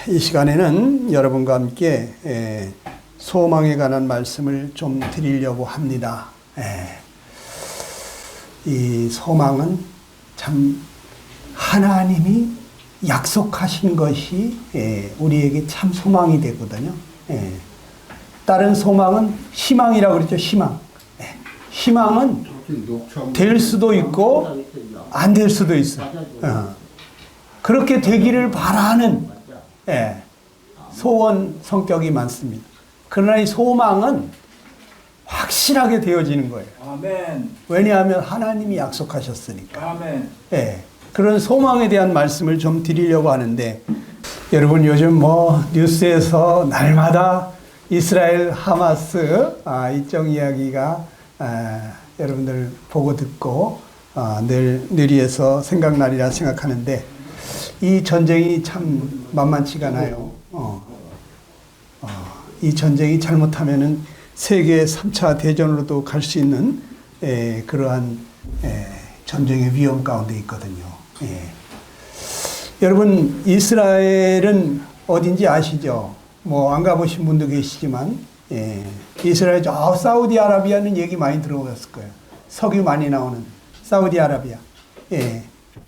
이 시간에는 여러분과 함께 소망에 관한 말씀을 좀 드리려고 합니다. 이 소망은 참 하나님이 약속하신 것이 우리에게 참 소망이 되거든요. 다른 소망은 희망이라고 그러죠. 희망. 희망은 될 수도 있고 안 될 수도 있어. 그렇게 되기를 바라는 소원 성격이 많습니다. 그러나 이 소망은 확실하게 되어지는 거예요. 아멘. 왜냐하면 하나님이 약속하셨으니까. 아멘. 그런 소망에 대한 말씀을 좀 드리려고 하는데, 여러분 요즘 뉴스에서 날마다 이스라엘 하마스 이쪽 이야기가 여러분들 보고 듣고 늘 뇌리에서 생각나리라 생각하는데, 이 전쟁이 참 만만치가 않아요. 이 전쟁이 잘못하면은 세계 3차 대전으로도 갈 수 있는 그러한 전쟁의 위험 가운데 있거든요. 여러분 이스라엘은 어딘지 아시죠? 안 가보신 분도 계시지만 이스라엘 저 사우디아라비아는 얘기 많이 들어보셨을 거예요. 석유 많이 나오는 사우디아라비아.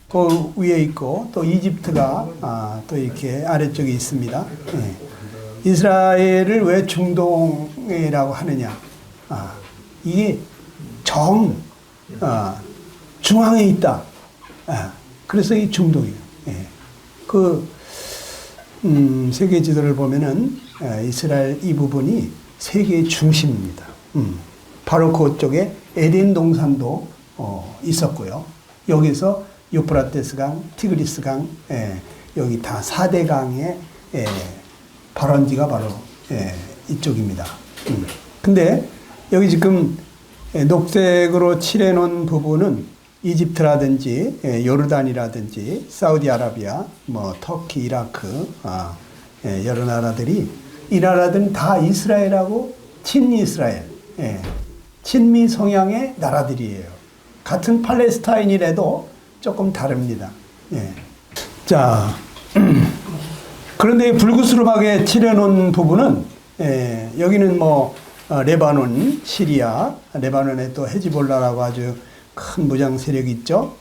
그 위에 있고 또 이집트가 또 이렇게 아래쪽에 있습니다. 이스라엘을 왜 중동이라고 하느냐? 이게 중앙에 있다. 그래서 이 중동이에요. 세계 지도를 보면은 이스라엘 이 부분이 세계의 중심입니다. 바로 그쪽에 에덴 동산도 있었고요. 여기서 유프라테스강, 티그리스강, 여기 다 4대 강의 발원지가 바로 이쪽입니다. 근데 여기 지금 녹색으로 칠해놓은 부분은 이집트라든지 요르단이라든지 사우디아라비아, 터키, 이라크 여러 나라들이 이 나라들은 다 이스라엘하고 친이스라엘, 친미 성향의 나라들이에요. 같은 팔레스타인이라도 조금 다릅니다. 자, 그런데 불그스름하게 칠해놓은 부분은 여기는 레바논, 시리아, 레바논에 또 헤즈볼라라고 아주 큰 무장 세력이 있죠.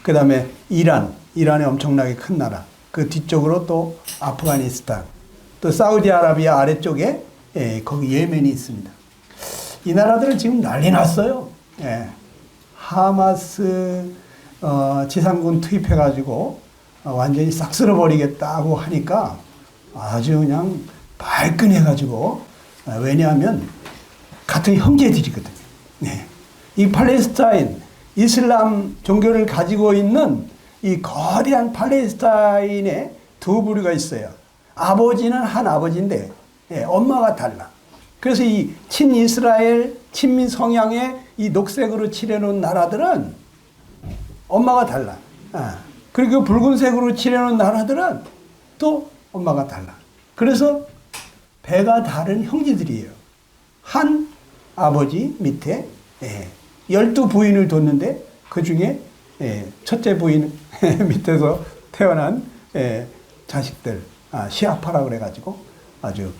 그 다음에 이란의 엄청나게 큰 나라. 그 뒤쪽으로 또 아프가니스탄, 또 사우디아라비아 아래쪽에 거기 예멘이 있습니다. 이 나라들은 지금 난리 났어요. 하마스 지상군 투입해가지고 완전히 싹 쓸어버리겠다고 하니까 아주 그냥 발끈해가지고, 왜냐하면 같은 형제들이거든요. 이 팔레스타인 이슬람 종교를 가지고 있는 이 거대한 팔레스타인의 두 부류가 있어요. 아버지는 한 아버지인데 엄마가 달라. 그래서 이 친이스라엘 친미 성향의 이 녹색으로 칠해놓은 나라들은 엄마가 달라. 그리고 붉은색으로 칠해놓은 나라들은 또 엄마가 달라. 그래서 배가 다른 형제들이에요. 한 아버지 밑에 12부인을 뒀는데 그 중에 첫째 부인 밑에서 태어난 자식들, 시아파라 그래가지고 아주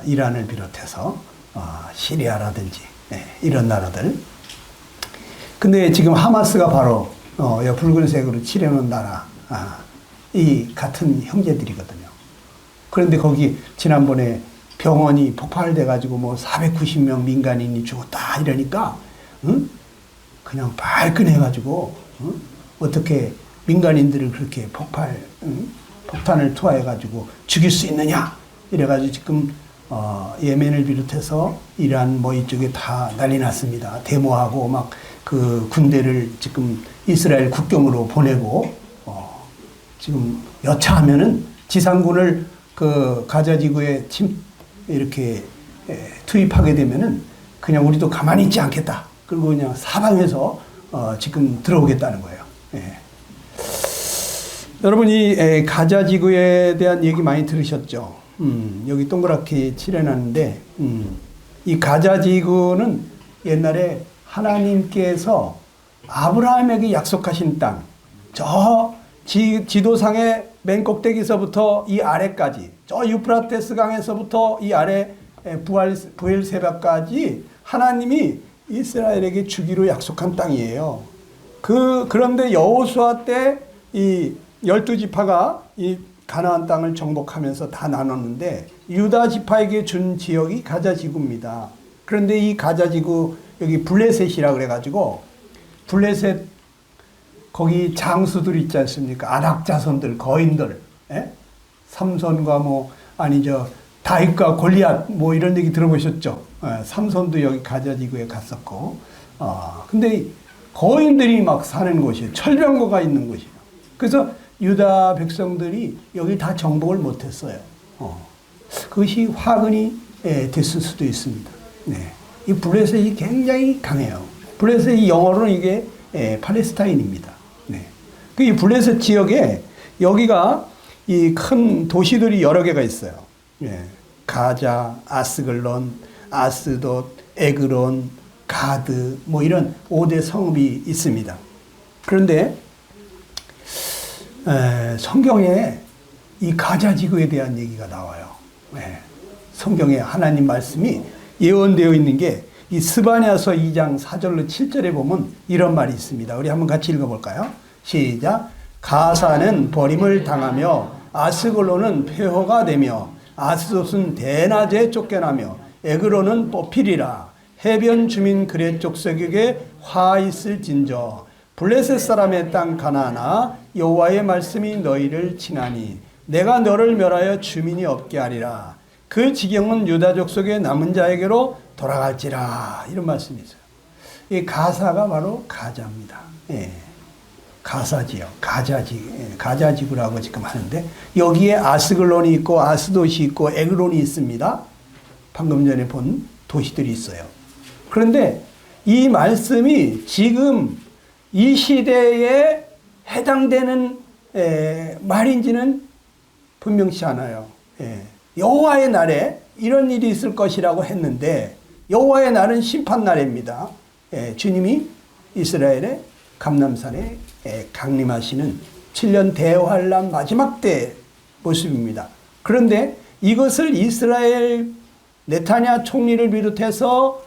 이란을 비롯해서 시리아라든지 이런 나라들. 근데 지금 하마스가 바로 붉은색으로 칠해놓은 나라, 이 같은 형제들이거든요. 그런데 거기 지난번에 병원이 폭발돼가지고 490명 민간인이 죽었다 이러니까, 그냥 발끈해가지고, 어떻게 민간인들을 그렇게 폭탄을 투하해가지고 죽일 수 있느냐? 이래가지고 지금, 예멘을 비롯해서 이란 이쪽에 다 난리 났습니다. 데모하고 막 그 군대를 지금 이스라엘 국경으로 보내고, 지금 여차하면은 지상군을 그 가자지구에 이렇게 투입하게 되면은 그냥 우리도 가만히 있지 않겠다. 그리고 그냥 사방에서 지금 들어오겠다는 거예요. 여러분 이 가자지구에 대한 얘기 많이 들으셨죠? 여기 동그랗게 칠해놨는데, 이 가자지구는 옛날에 하나님께서 아브라함에게 약속하신 땅, 저 지도상에 맨 꼭대기서부터 이 아래까지, 저 유프라테스 강에서부터 이 아래 부엘세바까지 하나님이 이스라엘에게 주기로 약속한 땅이에요. 그런데 여호수아 때 이 12지파가 이 가나안 땅을 정복하면서 다 나눴는데 유다 지파에게 준 지역이 가자 지구입니다. 그런데 이 가자 지구 여기 블레셋이라 그래가지고 블레셋 거기 장수들 있지 않습니까? 아낙 자손들, 거인들, 예? 삼손과 다윗과 골리앗 이런 얘기 들어보셨죠? 예, 삼손도 여기 가자 지구에 갔었고, 근데 거인들이 막 사는 곳이에요. 철병거가 있는 곳이에요. 그래서 유다 백성들이 여기 다 정복을 못했어요. 그것이 화근이 됐을 수도 있습니다. 네. 이 블레셋이 굉장히 강해요. 블레셋이 영어로는 이게 팔레스타인입니다. 네. 이 블레셋 지역에 여기가 이 큰 도시들이 여러 개가 있어요. 예. 가자, 아스글론, 아스돗, 에그론, 가드 이런 5대 성읍이 있습니다. 그런데 성경에 이 가자 지구에 대한 얘기가 나와요. 성경에 하나님 말씀이 예언되어 있는 게 이 스바냐서 2장 4절로 7절에 보면 이런 말이 있습니다. 우리 한번 같이 읽어볼까요? 시작. 가사는 버림을 당하며 아스글론은 폐허가 되며 아스돗은 대낮에 쫓겨나며 에그론은 뽑히리라. 해변 주민 그렛 족속에게 화 있을진저 블레셋 사람의 땅 가나안아 여호와의 말씀이 너희를 칭하니 내가 너를 멸하여 주민이 없게 하리라. 그 지경은 유다 족속의 남은 자에게로 돌아갈지라. 이런 말씀이 있어요. 이 가사가 바로 가자입니다. 예. 가사 지역, 가자 지구라고 지금 하는데 여기에 아스글론이 있고 아스돗이 있고 에그론이 있습니다. 방금 전에 본 도시들이 있어요. 그런데 이 말씀이 지금 이 시대에 해당되는 말인지는 분명치 않아요. 여호와의 날에 이런 일이 있을 것이라고 했는데 여호와의 날은 심판날입니다. 주님이 이스라엘의 감람산에 강림하시는 7년 대환란 마지막 때 모습입니다. 그런데 이것을 이스라엘 네타냐 총리를 비롯해서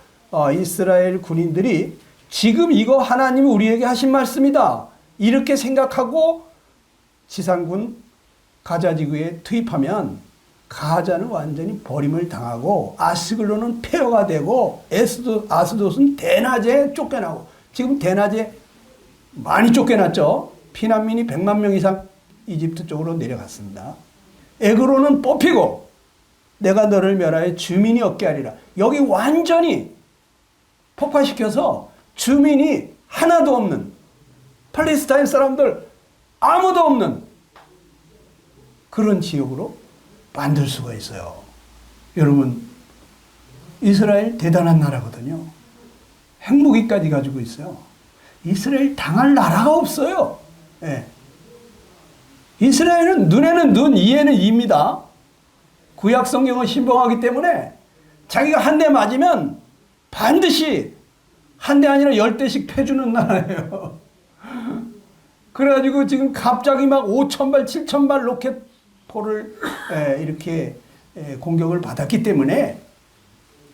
이스라엘 군인들이 지금 이거 하나님이 우리에게 하신 말씀이다 이렇게 생각하고 지상군 가자지구에 투입하면 가자는 완전히 버림을 당하고 아스글론은 폐허가 되고 아스돗은 대낮에 쫓겨나고 지금 대낮에 많이 쫓겨났죠. 피난민이 100만 명 이상 이집트 쪽으로 내려갔습니다. 에그론은 뽑히고 내가 너를 멸하여 주민이 없게 하리라. 여기 완전히 폭파시켜서 주민이 하나도 없는 팔레스타인 사람들 아무도 없는 그런 지역으로 만들 수가 있어요. 여러분 이스라엘 대단한 나라거든요. 핵무기까지 가지고 있어요. 이스라엘 당할 나라가 없어요. 예. 이스라엘은 눈에는 눈, 이에는 이입니다. 구약 성경을 신봉하기 때문에 자기가 한 대 맞으면 반드시 한 대 아니라 10대씩 패주는 나라예요. 그래가지고 지금 갑자기 막 5,000발, 7,000발 로켓포를 이렇게 공격을 받았기 때문에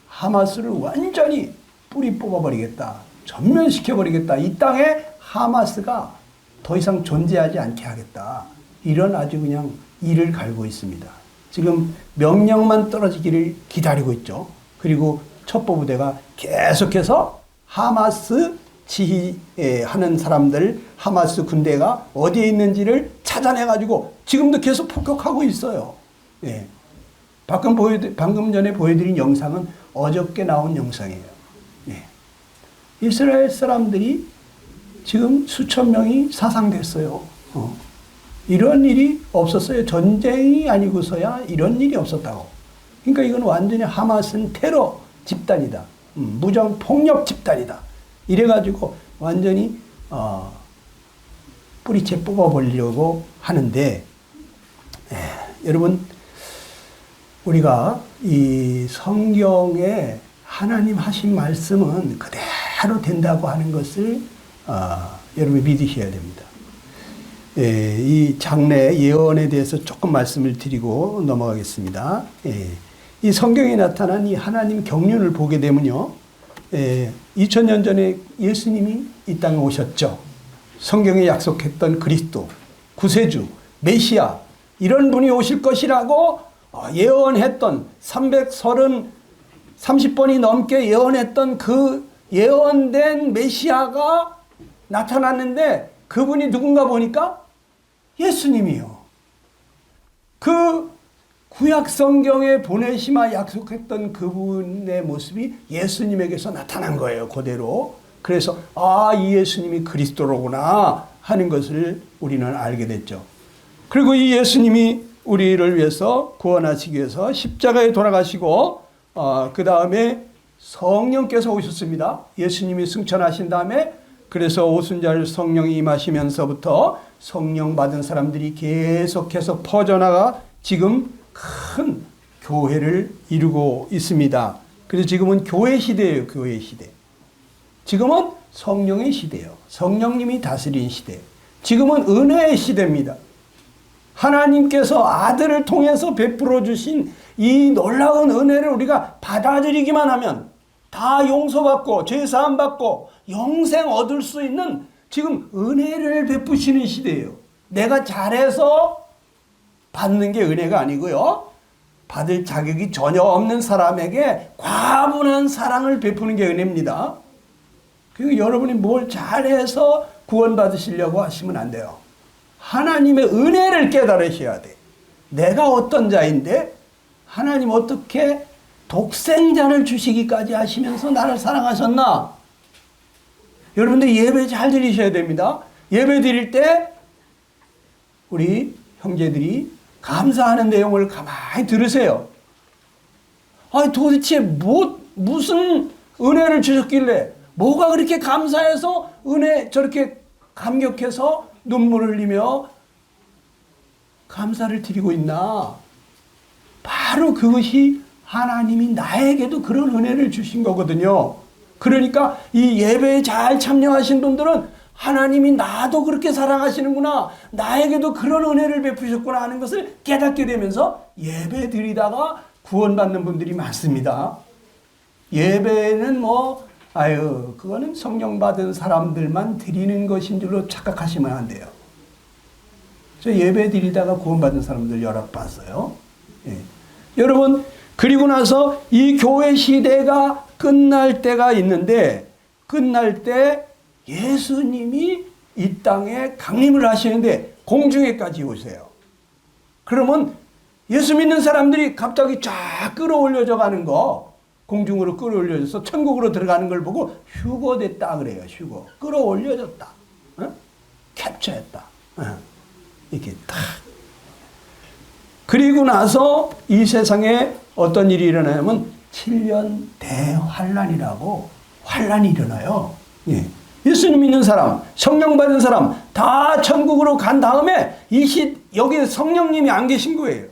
하마스를 완전히 뿌리 뽑아버리겠다. 전면시켜버리겠다. 이 땅에 하마스가 더 이상 존재하지 않게 하겠다. 이런 아주 그냥 이를 갈고 있습니다. 지금 명령만 떨어지기를 기다리고 있죠. 그리고 첩보부대가 계속해서 하마스 지휘하는 사람들, 하마스 군대가 어디에 있는지를 찾아내가지고 지금도 계속 폭격하고 있어요. 예. 방금 전에 보여드린 영상은 어저께 나온 영상이에요. 예. 이스라엘 사람들이 지금 수천 명이 사상됐어요. 이런 일이 없었어요. 전쟁이 아니고서야 이런 일이 없었다고. 그러니까 이건 완전히 하마스는 테러 집단이다. 무장 폭력 집단이다. 이래가지고 완전히 뿌리채 뽑아버리려고 하는데 여러분 우리가 이 성경에 하나님 하신 말씀은 그대로 된다고 하는 것을 여러분이 믿으셔야 됩니다. 이 장래 예언에 대해서 조금 말씀을 드리고 넘어가겠습니다. 이 성경에 나타난 이 하나님 경륜을 보게 되면요. 2000년 전에 예수님이 이 땅에 오셨죠. 성경에 약속했던 그리스도, 구세주, 메시아 이런 분이 오실 것이라고 예언했던 30번이 넘게 예언했던 그 예언된 메시아가 나타났는데 그분이 누군가 보니까 예수님이요. 그 구약 성경에 보내시마 약속했던 그분의 모습이 예수님에게서 나타난 거예요. 그대로. 그래서 이 예수님이 그리스도로구나 하는 것을 우리는 알게 됐죠. 그리고 이 예수님이 우리를 위해서 구원하시기 위해서 십자가에 돌아가시고 그 다음에 성령께서 오셨습니다. 예수님이 승천하신 다음에 그래서 오순절 성령이 임하시면서부터 성령 받은 사람들이 계속해서 퍼져나가 지금 큰 교회를 이루고 있습니다. 그래서 지금은 교회 시대예요. 교회 시대. 지금은 성령의 시대예요. 성령님이 다스린 시대. 지금은 은혜의 시대입니다. 하나님께서 아들을 통해서 베풀어 주신 이 놀라운 은혜를 우리가 받아들이기만 하면 다 용서받고 죄사함 받고 영생 얻을 수 있는 지금 은혜를 베푸시는 시대예요. 내가 잘해서 받는 게 은혜가 아니고요. 받을 자격이 전혀 없는 사람에게 과분한 사랑을 베푸는 게 은혜입니다. 그리고 여러분이 뭘 잘해서 구원받으시려고 하시면 안 돼요. 하나님의 은혜를 깨달으셔야 돼. 내가 어떤 자인데 하나님 어떻게 독생자를 주시기까지 하시면서 나를 사랑하셨나? 여러분들 예배 잘 드리셔야 됩니다. 예배 드릴 때 우리 형제들이 감사하는 내용을 가만히 들으세요. 도대체 무슨 은혜를 주셨길래 뭐가 그렇게 감사해서 은혜 저렇게 감격해서 눈물을 흘리며 감사를 드리고 있나? 바로 그것이 하나님이 나에게도 그런 은혜를 주신 거거든요. 그러니까 이 예배에 잘 참여하신 분들은 하나님이 나도 그렇게 사랑하시는구나, 나에게도 그런 은혜를 베푸셨구나 하는 것을 깨닫게 되면서 예배 드리다가 구원받는 분들이 많습니다. 예배는 그거는 성령 받은 사람들만 드리는 것인 줄로 착각하시면 안 돼요. 저 예배 드리다가 구원받은 사람들 여러 봤어요. 여러분, 그리고 나서 이 교회 시대가 끝날 때가 있는데, 끝날 때 예수님이 이 땅에 강림을 하시는데 공중에까지 오세요. 그러면 예수 믿는 사람들이 갑자기 쫙 끌어올려져 가는 거, 공중으로 끌어올려져서 천국으로 들어가는 걸 보고 휴거됐다 그래요. 휴거. 끌어올려졌다. 캡처했다. 이렇게 딱. 그리고 나서 이 세상에 어떤 일이 일어나냐면 7년 대환란이라고 환란이 일어나요. 예수님 믿는 사람, 성령 받은 사람 다 천국으로 간 다음에 여기 성령님이 안 계신 거예요.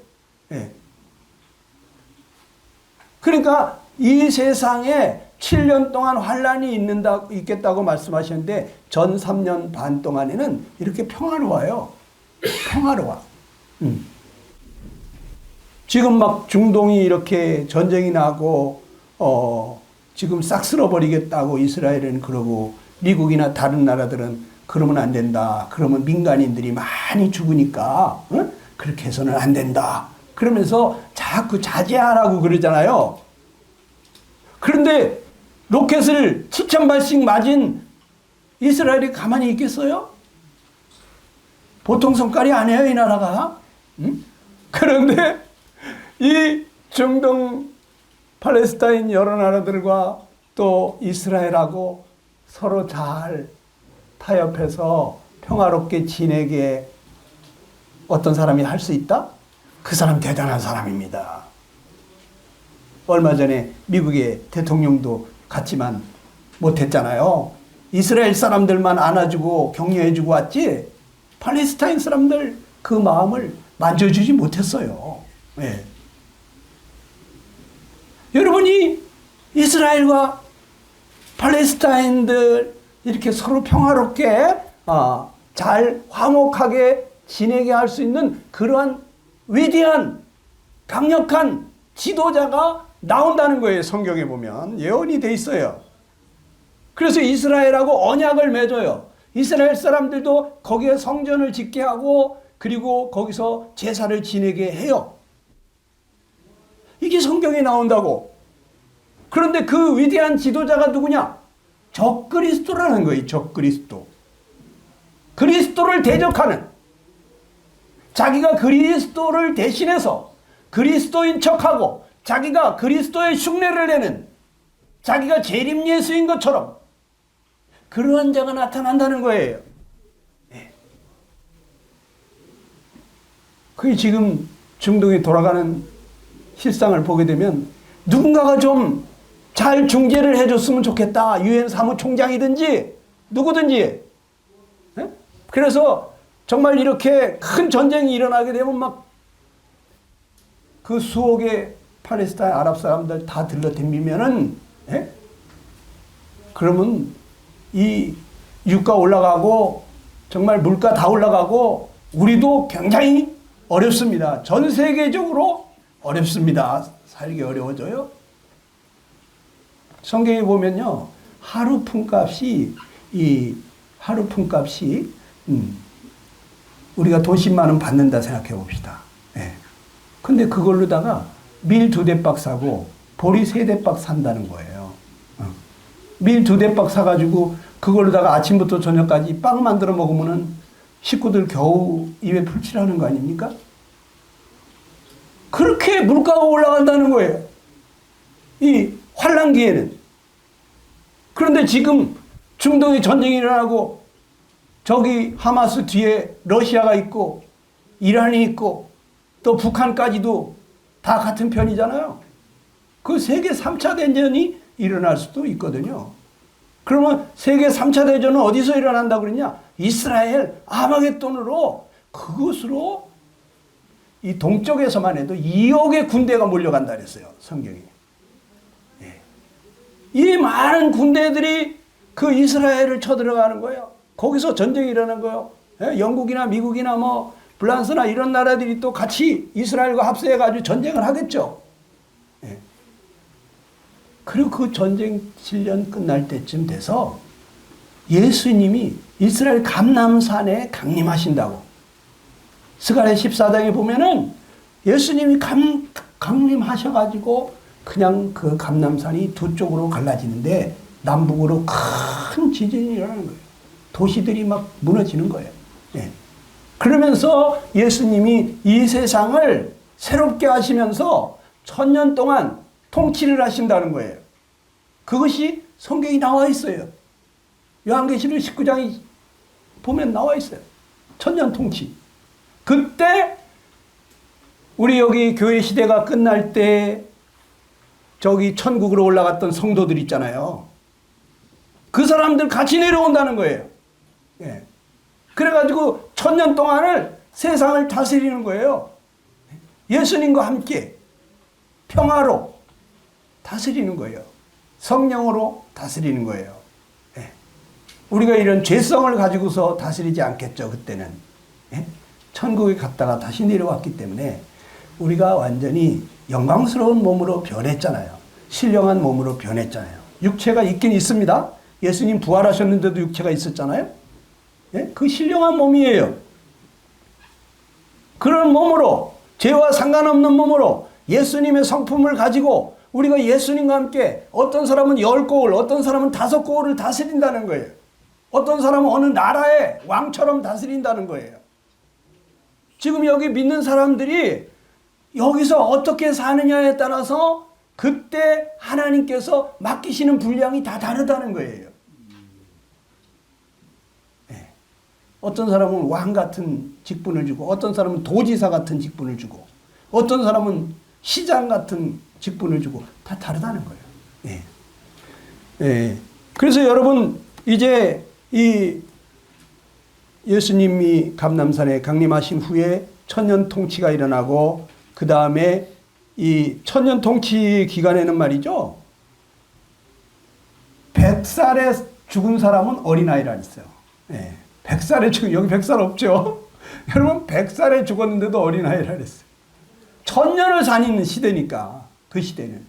그러니까 이 세상에 7년 동안 환란이 있겠다고 말씀하셨는데 전 3년 반 동안에는 이렇게 평화로워요. 평화로워. 지금 막 중동이 이렇게 전쟁이 나고 지금 싹 쓸어버리겠다고 이스라엘은 그러고 미국이나 다른 나라들은 그러면 안 된다. 그러면 민간인들이 많이 죽으니까 그렇게 해서는 안 된다. 그러면서 자꾸 자제하라고 그러잖아요. 그런데 로켓을 7,000발씩 맞은 이스라엘이 가만히 있겠어요? 보통 성깔이 아니에요, 이 나라가. 그런데 이 중동 팔레스타인 여러 나라들과 또 이스라엘하고 서로 잘 타협해서 평화롭게 지내게 어떤 사람이 할 수 있다? 그 사람 대단한 사람입니다. 얼마 전에 미국의 대통령도 갔지만 못했잖아요. 이스라엘 사람들만 안아주고 격려해주고 왔지 팔레스타인 사람들 그 마음을 만져주지 못했어요. 여러분이 이스라엘과 팔레스타인들 이렇게 서로 평화롭게 잘 화목하게 지내게 할 수 있는 그러한 위대한 강력한 지도자가 나온다는 거예요. 성경에 보면 예언이 돼 있어요. 그래서 이스라엘하고 언약을 맺어요. 이스라엘 사람들도 거기에 성전을 짓게 하고 그리고 거기서 제사를 지내게 해요. 이게 성경에 나온다고. 그런데 그 위대한 지도자가 누구냐? 적그리스도라는 거예요. 적그리스도. 그리스도를 대적하는, 자기가 그리스도를 대신해서 그리스도인 척하고 자기가 그리스도의 흉내를 내는, 자기가 재림 예수인 것처럼 그러한 자가 나타난다는 거예요. 네. 그게 지금 중동에 돌아가는 실상을 보게 되면 누군가가 좀 잘 중재를 해줬으면 좋겠다. 유엔 사무총장이든지 누구든지. 네? 그래서 정말 이렇게 큰 전쟁이 일어나게 되면 막 그 수억의 팔레스타인 아랍 사람들 다 들러댐비면은, 예? 그러면 이 유가 올라가고 정말 물가 다 올라가고 우리도 굉장히 어렵습니다. 전 세계적으로 어렵습니다. 살기 어려워져요. 성경에 보면요, 하루 품값이 우리가 돈 10만 원 받는다 생각해 봅시다. 예. 근데 그걸로다가 밀 2대박 사고 보리 3대박 산다는 거예요. 밀 2대박 사가지고 그걸로다가 아침부터 저녁까지 빵 만들어 먹으면은 식구들 겨우 입에 풀칠하는 거 아닙니까? 그렇게 물가가 올라간다는 거예요. 이 환란기에는. 그런데 지금 중동에 전쟁이 일어나고 저기 하마스 뒤에 러시아가 있고 이란이 있고 또 북한까지도 다 같은 편이잖아요. 그 세계 3차 대전이 일어날 수도 있거든요. 그러면 세계 3차 대전은 어디서 일어난다고 그러냐? 이스라엘 아마겟돈으로, 그것으로 이 동쪽에서만 해도 2억의 군대가 몰려간다 그랬어요. 성경이. 예. 이 많은 군대들이 그 이스라엘을 쳐들어가는 거예요. 거기서 전쟁이 일어난 거예요. 예? 영국이나 미국이나 뭐 프랑스나 이런 나라들이 또 같이 이스라엘과 합세해가지고 전쟁을 하겠죠. 예. 그리고 그 전쟁 7년 끝날 때쯤 돼서 예수님이 이스라엘 감람산에 강림하신다고. 스가랴 14장에 보면은 예수님이 강림하셔가지고 그냥 그 감람산이 두 쪽으로 갈라지는데 남북으로 큰 지진이 일어나는 거예요. 도시들이 막 무너지는 거예요. 예. 그러면서 예수님이 이 세상을 새롭게 하시면서 1000년 동안 통치를 하신다는 거예요. 그것이 성경이 나와 있어요. 요한계시록 19장이 보면 나와 있어요. 1000년 통치. 그때 우리 여기 교회 시대가 끝날 때 저기 천국으로 올라갔던 성도들 있잖아요. 그 사람들 같이 내려온다는 거예요. 예. 그래가지고 1000년 동안을 세상을 다스리는 거예요. 예수님과 함께 평화로 다스리는 거예요. 성령으로 다스리는 거예요. 예. 우리가 이런 죄성을 가지고서 다스리지 않겠죠, 그때는. 예? 천국에 갔다가 다시 내려왔기 때문에 우리가 완전히 영광스러운 몸으로 변했잖아요. 신령한 몸으로 변했잖아요. 육체가 있긴 있습니다. 예수님 부활하셨는데도 육체가 있었잖아요. 예? 그 신령한 몸이에요. 그런 몸으로, 죄와 상관없는 몸으로 예수님의 성품을 가지고 우리가 예수님과 함께 어떤 사람은 10고을, 어떤 사람은 5고을을 다스린다는 거예요. 어떤 사람은 어느 나라의 왕처럼 다스린다는 거예요. 지금 여기 믿는 사람들이 여기서 어떻게 사느냐에 따라서 그때 하나님께서 맡기시는 분량이 다 다르다는 거예요. 네. 어떤 사람은 왕 같은 직분을 주고, 어떤 사람은 도지사 같은 직분을 주고, 어떤 사람은 시장 같은 직분을 주고, 다 다르다는 거예요. 네. 네. 그래서 여러분, 이제 이 예수님이 감람산에 강림하신 후에 1000년 통치가 일어나고, 그 다음에 이 1000년 통치 기간에는 말이죠, 100살에 죽은 사람은 어린아이라 했어요. 예. 100살에 죽 여기 100살 없죠? 여러분 100살에 죽었는데도 어린아이라 그랬어요. 천년을 사는 시대니까 그 시대는.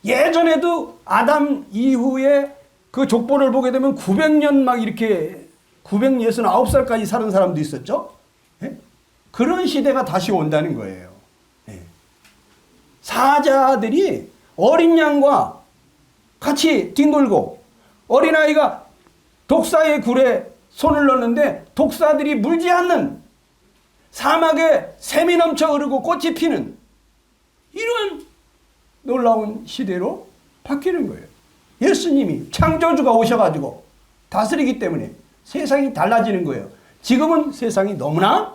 예전에도 아담 이후에 그 족보를 보게 되면 900년 막 이렇게 969살까지 사는 사람도 있었죠. 예? 그런 시대가 다시 온다는 거예요. 예. 사자들이 어린 양과 같이 뒹굴고 어린아이가 독사의 굴에 손을 넣는데 독사들이 물지 않는 사막에 샘이 넘쳐 흐르고 꽃이 피는 이런 놀라운 시대로 바뀌는 거예요. 예수님이 창조주가 오셔가지고 다스리기 때문에 세상이 달라지는 거예요. 지금은 세상이 너무나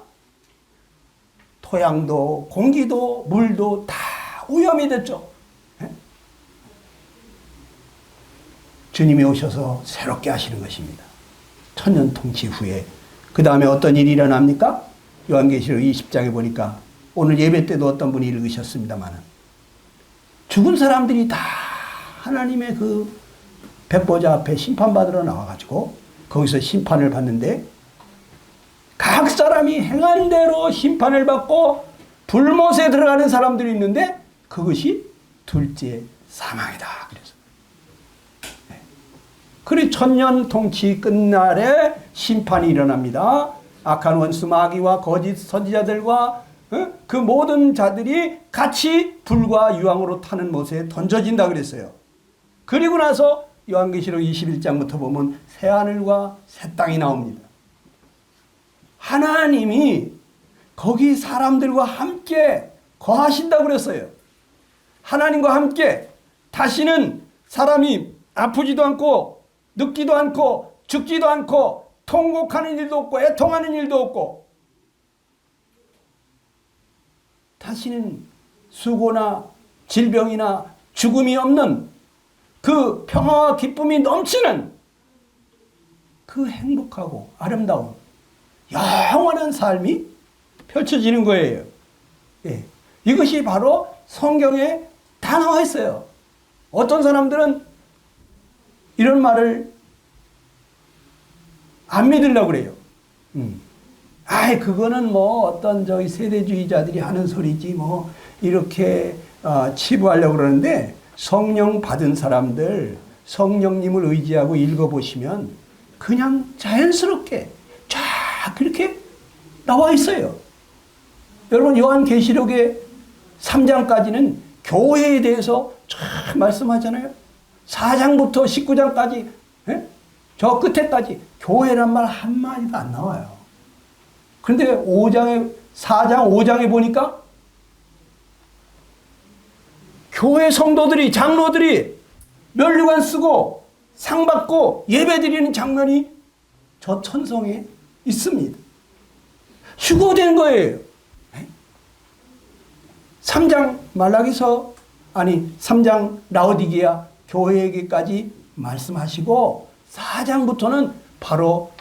토양도 공기도 물도 다 오염이 됐죠. 주님이 오셔서 새롭게 하시는 것입니다. 천년 통치 후에. 그 다음에 어떤 일이 일어납니까? 요한계시록 20장에 보니까 오늘 예배 때도 어떤 분이 읽으셨습니다만 죽은 사람들이 다 하나님의 그 백보자 앞에 심판받으러 나와가지고 거기서 심판을 받는데 각 사람이 행한 대로 심판을 받고 불못에 들어가는 사람들이 있는데 그것이 둘째 사망이다. 그래서 그리 천년 통치 끝날에 심판이 일어납니다. 악한 원수 마귀와 거짓 선지자들과 그 모든 자들이 같이 불과 유황으로 타는 못에 던져진다 그랬어요. 그리고 나서 요한계시록 21장부터 보면 새하늘과 새 땅이 나옵니다. 하나님이 거기 사람들과 함께 거하신다고 그랬어요. 하나님과 함께 다시는 사람이 아프지도 않고 늙지도 않고 죽지도 않고 통곡하는 일도 없고 애통하는 일도 없고 다시는 수고나 질병이나 죽음이 없는 그 평화와 기쁨이 넘치는 그 행복하고 아름다운 영원한 삶이 펼쳐지는 거예요. 예. 이것이 바로 성경에 다 나와 있어요. 어떤 사람들은 이런 말을 안 믿으려고 그래요. 아이, 그거는 뭐 어떤 저희 세대주의자들이 하는 소리지 뭐 이렇게 치부하려고 그러는데 성령 받은 사람들 성령님을 의지하고 읽어보시면 그냥 자연스럽게 쫙 그렇게 나와 있어요. 여러분 요한계시록의 3장까지는 교회에 대해서 쫙 말씀하잖아요. 4장부터 19장까지 저 끝에까지 교회란 말 한마디도 안 나와요. 그런데 4장 5장에 보니까 교회 성도들이 장로들이 면류관 쓰고 상 받고 예배 드리는 장면이 저 천성에 있습니다. 휴거된 거예요. 3장 말라기서 3장 라오디게아 교회에게까지 말씀하시고 4장부터는 바로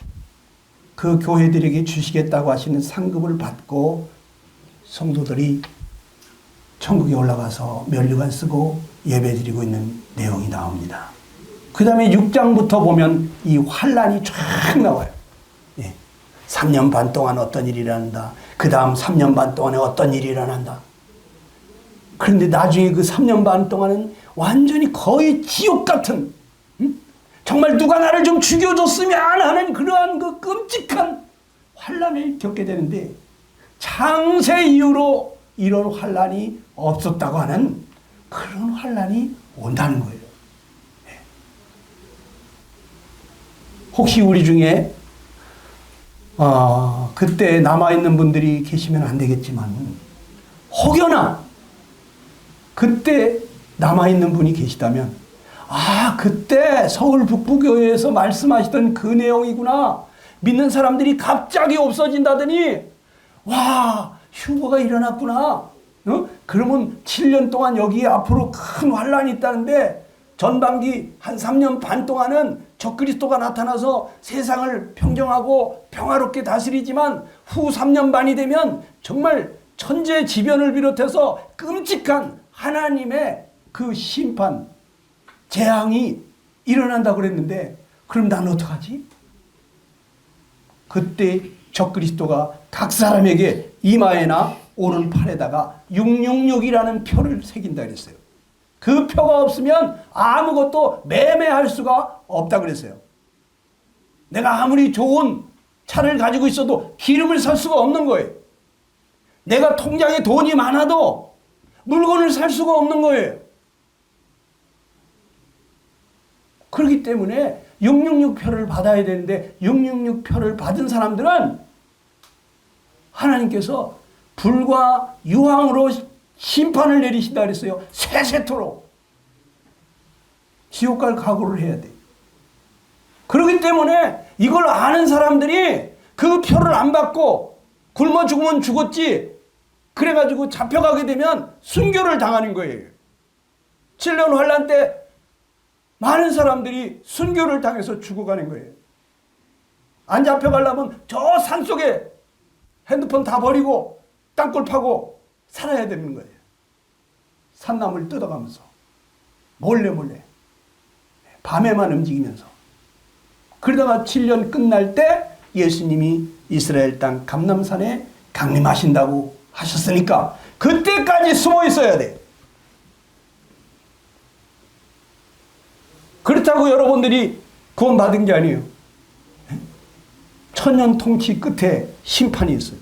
그 교회들에게 주시겠다고 하시는 상급을 받고 성도들이 천국에 올라가서 면류관 쓰고 예배드리고 있는 내용이 나옵니다. 그 다음에 6장부터 보면 이 환란이 쫙 나와요. 3년 반 동안 어떤 일이 일어난다. 그 다음 3년 반 동안에 어떤 일이 일어난다. 그런데 나중에 그 3년 반 동안은 완전히 거의 지옥 같은, 정말 누가 나를 좀 죽여줬으면 하는 그러한 그 끔찍한 환란을 겪게 되는데 창세 이후로 이런 환란이 없었다고 하는 그런 환란이 온다는 거예요. 혹시 우리 중에 그때 남아있는 분들이 계시면 안 되겠지만 혹여나 그때 남아있는 분이 계시다면 그때 서울 북부교회에서 말씀하시던 그 내용이구나. 믿는 사람들이 갑자기 없어진다더니 와, 휴거가 일어났구나. 그러면 7년 동안 여기 앞으로 큰 환란이 있다는데 전반기 한 3년 반 동안은 적그리스도가 나타나서 세상을 평정하고 평화롭게 다스리지만 후 3년 반이 되면 정말 천재지변을 비롯해서 끔찍한 하나님의 그 심판, 재앙이 일어난다고 그랬는데 그럼 난 어떡하지? 그때 적그리스도가 각 사람에게 이마에나 오른팔에다가 666이라는 표를 새긴다 그랬어요. 그 표가 없으면 아무것도 매매할 수가 없다 그랬어요. 내가 아무리 좋은 차를 가지고 있어도 기름을 살 수가 없는 거예요. 내가 통장에 돈이 많아도 물건을 살 수가 없는 거예요. 그렇기 때문에 666표를 받아야 되는데 666표를 받은 사람들은 하나님께서 불과 유황으로 심판을 내리신다 그랬어요. 세세토록 지옥 갈 각오를 해야 돼. 그렇기 때문에 이걸 아는 사람들이 그 표를 안 받고 굶어 죽으면 죽었지, 그래가지고 잡혀가게 되면 순교를 당하는 거예요. 7년 환란 때 많은 사람들이 순교를 당해서 죽어가는 거예요. 안 잡혀가려면 저 산속에 핸드폰 다 버리고 땅굴 파고 살아야 되는 거예요. 산나물 뜯어가면서 몰래 밤에만 움직이면서. 그러다가 7년 끝날 때 예수님이 이스라엘 땅 감람산에 강림하신다고 하셨으니까 그때까지 숨어 있어야 돼. 그렇다고 여러분들이 구원받은 게 아니에요. 천년 통치 끝에 심판이 있어요.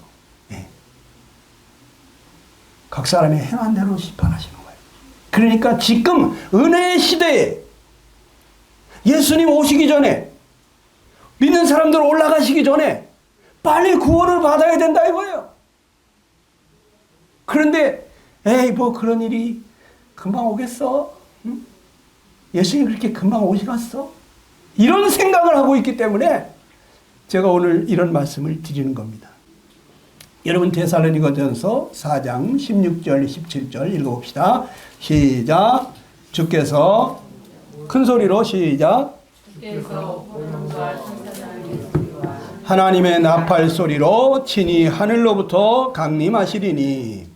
각 사람의 행한 대로 심판하시는 거예요. 그러니까 지금 은혜의 시대에 예수님 오시기 전에, 믿는 사람들 올라가시기 전에 빨리 구원을 받아야 된다 이거예요. 그런데 에이 뭐 그런 일이 금방 오겠어? 응? 예수님 그렇게 금방 오시겠어? 이런 생각을 하고 있기 때문에 제가 오늘 이런 말씀을 드리는 겁니다. 여러분 데살로니가전서 4장 16절 17절 읽어봅시다. 시작. 주께서 큰 소리로 시작. 하나님의 나팔 소리로 친히 하늘로부터 강림하시리니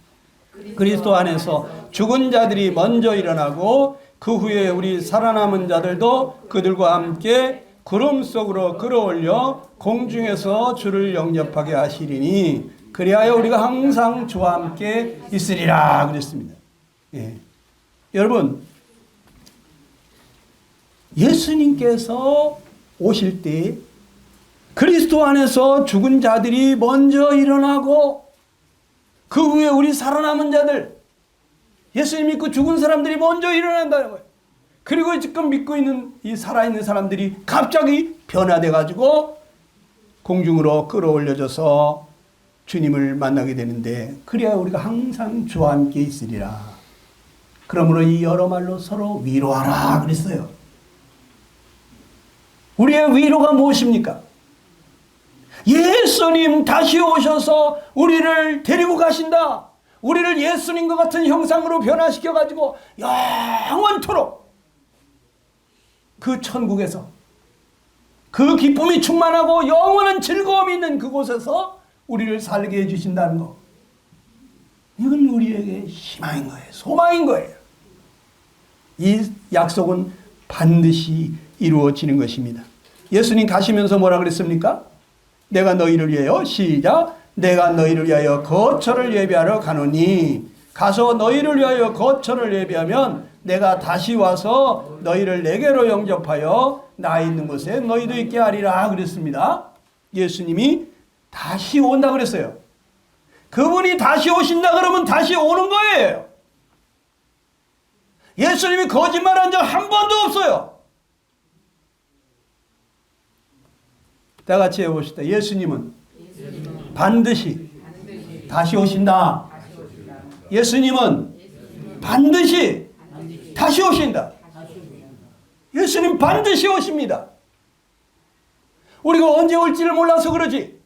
그리스도 안에서 죽은 자들이 먼저 일어나고 그 후에 우리 살아남은 자들도 그들과 함께 구름 속으로 끌어올려 공중에서 주를 영접하게 하시리니 그리하여 우리가 항상 주와 함께 있으리라 그랬습니다. 예. 여러분 예수님께서 오실 때 그리스도 안에서 죽은 자들이 먼저 일어나고 그 후에 우리 살아남은 자들, 예수님 믿고 죽은 사람들이 먼저 일어난다는 거예요. 그리고 지금 믿고 있는 이 살아있는 사람들이 갑자기 변화돼 가지고 공중으로 끌어올려져서 주님을 만나게 되는데 그래야 우리가 항상 주와 함께 있으리라. 그러므로 이 여러 말로 서로 위로하라 그랬어요. 우리의 위로가 무엇입니까? 예수님 다시 오셔서 우리를 데리고 가신다. 우리를 예수님과 같은 형상으로 변화시켜가지고 영원토록 그 천국에서 그 기쁨이 충만하고 영원한 즐거움이 있는 그곳에서 우리를 살게 해주신다는 것. 이건 우리에게 희망인 거예요. 소망인 거예요. 이 약속은 반드시 이루어지는 것입니다. 예수님 가시면서 뭐라 그랬습니까? 내가 너희를 위하여 시작. 내가 너희를 위하여 거처를 예비하러 가노니 가서 너희를 위하여 거처를 예비하면 내가 다시 와서 너희를 내게로 영접하여 나 있는 곳에 너희도 있게 하리라 그랬습니다. 예수님이 다시 온다 그랬어요. 그분이 다시 오신다 그러면 다시 오는 거예요. 예수님이 거짓말한 적 한 번도 없어요. 다 같이 해봅시다. 예수님은 반드시 다시 오신다. 예수님은 반드시 다시 오신다. 예수님 반드시 오십니다. 우리가 언제 올지를 몰라서 그러지.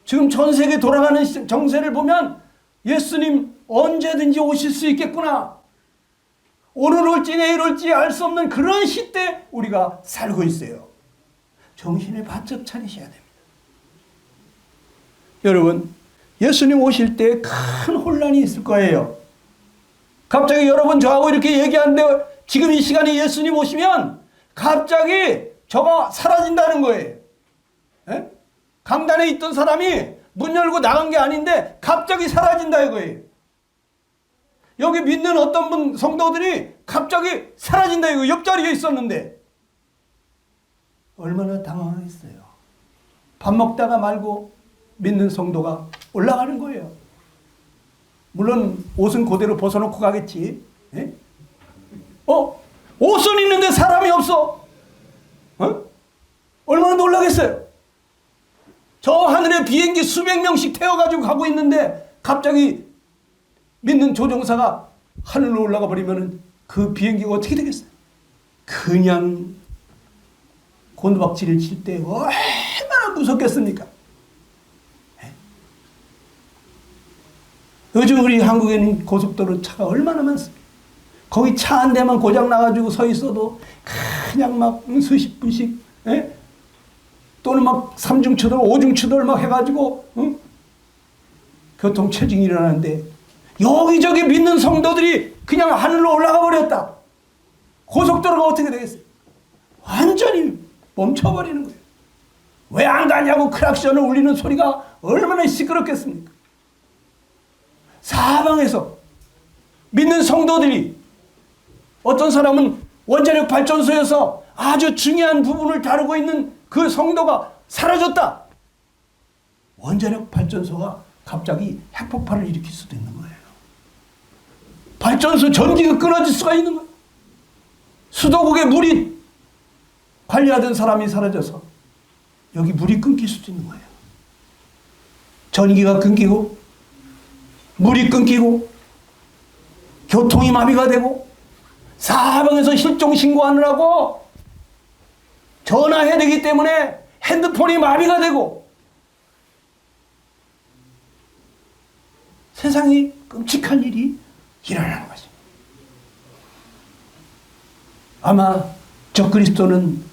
지금 전 세계 돌아가는 정세를 보면 예수님 언제든지 오실 수 있겠구나. 오늘 올지 내일 올지 알 수 없는 그런 시대에 우리가 살고 있어요. 정신을 바짝 차리셔야 됩니다. 여러분, 예수님 오실 때 큰 혼란이 있을 거예요. 갑자기 여러분 저하고 이렇게 얘기하는데 지금 이 시간에 예수님 오시면 갑자기 저가 사라진다는 거예요. 예? 강단에 있던 사람이 문 열고 나간 게 아닌데 갑자기 사라진다 이거예요. 여기 믿는 어떤 분 성도들이 갑자기 사라진다 이거 옆자리에 있었는데 얼마나 당황했어요. 밥 먹다가 말고 믿는 성도가 올라가는 거예요. 물론 옷은 그대로 벗어놓고 가겠지. 예? 옷은 있는데 사람이 없어. 얼마나 놀라겠어요. 저 하늘에 비행기 수백 명씩 태워가지고 가고 있는데 갑자기 믿는 조종사가 하늘로 올라가 버리면 그 비행기가 어떻게 되겠어요? 그냥 곤두박질을 칠 때 얼마나 무섭겠습니까? 요즘 우리 한국에는 고속도로 차가 얼마나 많습니까? 거기 차 한 대만 고장 나가지고 서 있어도 그냥 막 수십 분씩, 예? 또는 막 3중추돌, 5중추돌 막 해가지고, 교통체증이 일어나는데, 여기저기 믿는 성도들이 그냥 하늘로 올라가 버렸다. 고속도로가 어떻게 되겠어요? 완전히 멈춰버리는 거예요. 왜 안 가냐고 크락션을 울리는 소리가 얼마나 시끄럽겠습니까? 사방에서 믿는 성도들이 어떤 사람은 원자력 발전소에서 아주 중요한 부분을 다루고 있는 그 성도가 사라졌다. 원자력 발전소가 갑자기 핵폭발을 일으킬 수도 있는 거예요. 발전소 전기가 끊어질 수가 있는 거예요. 수도국에 물이 관리하던 사람이 사라져서 여기 물이 끊길 수도 있는 거예요. 전기가 끊기고 물이 끊기고 교통이 마비가 되고 사방에서 실종 신고하느라고 전화해야 되기 때문에 핸드폰이 마비가 되고 세상에 끔찍한 일이 일어나는 거죠. 아마 적그리스도는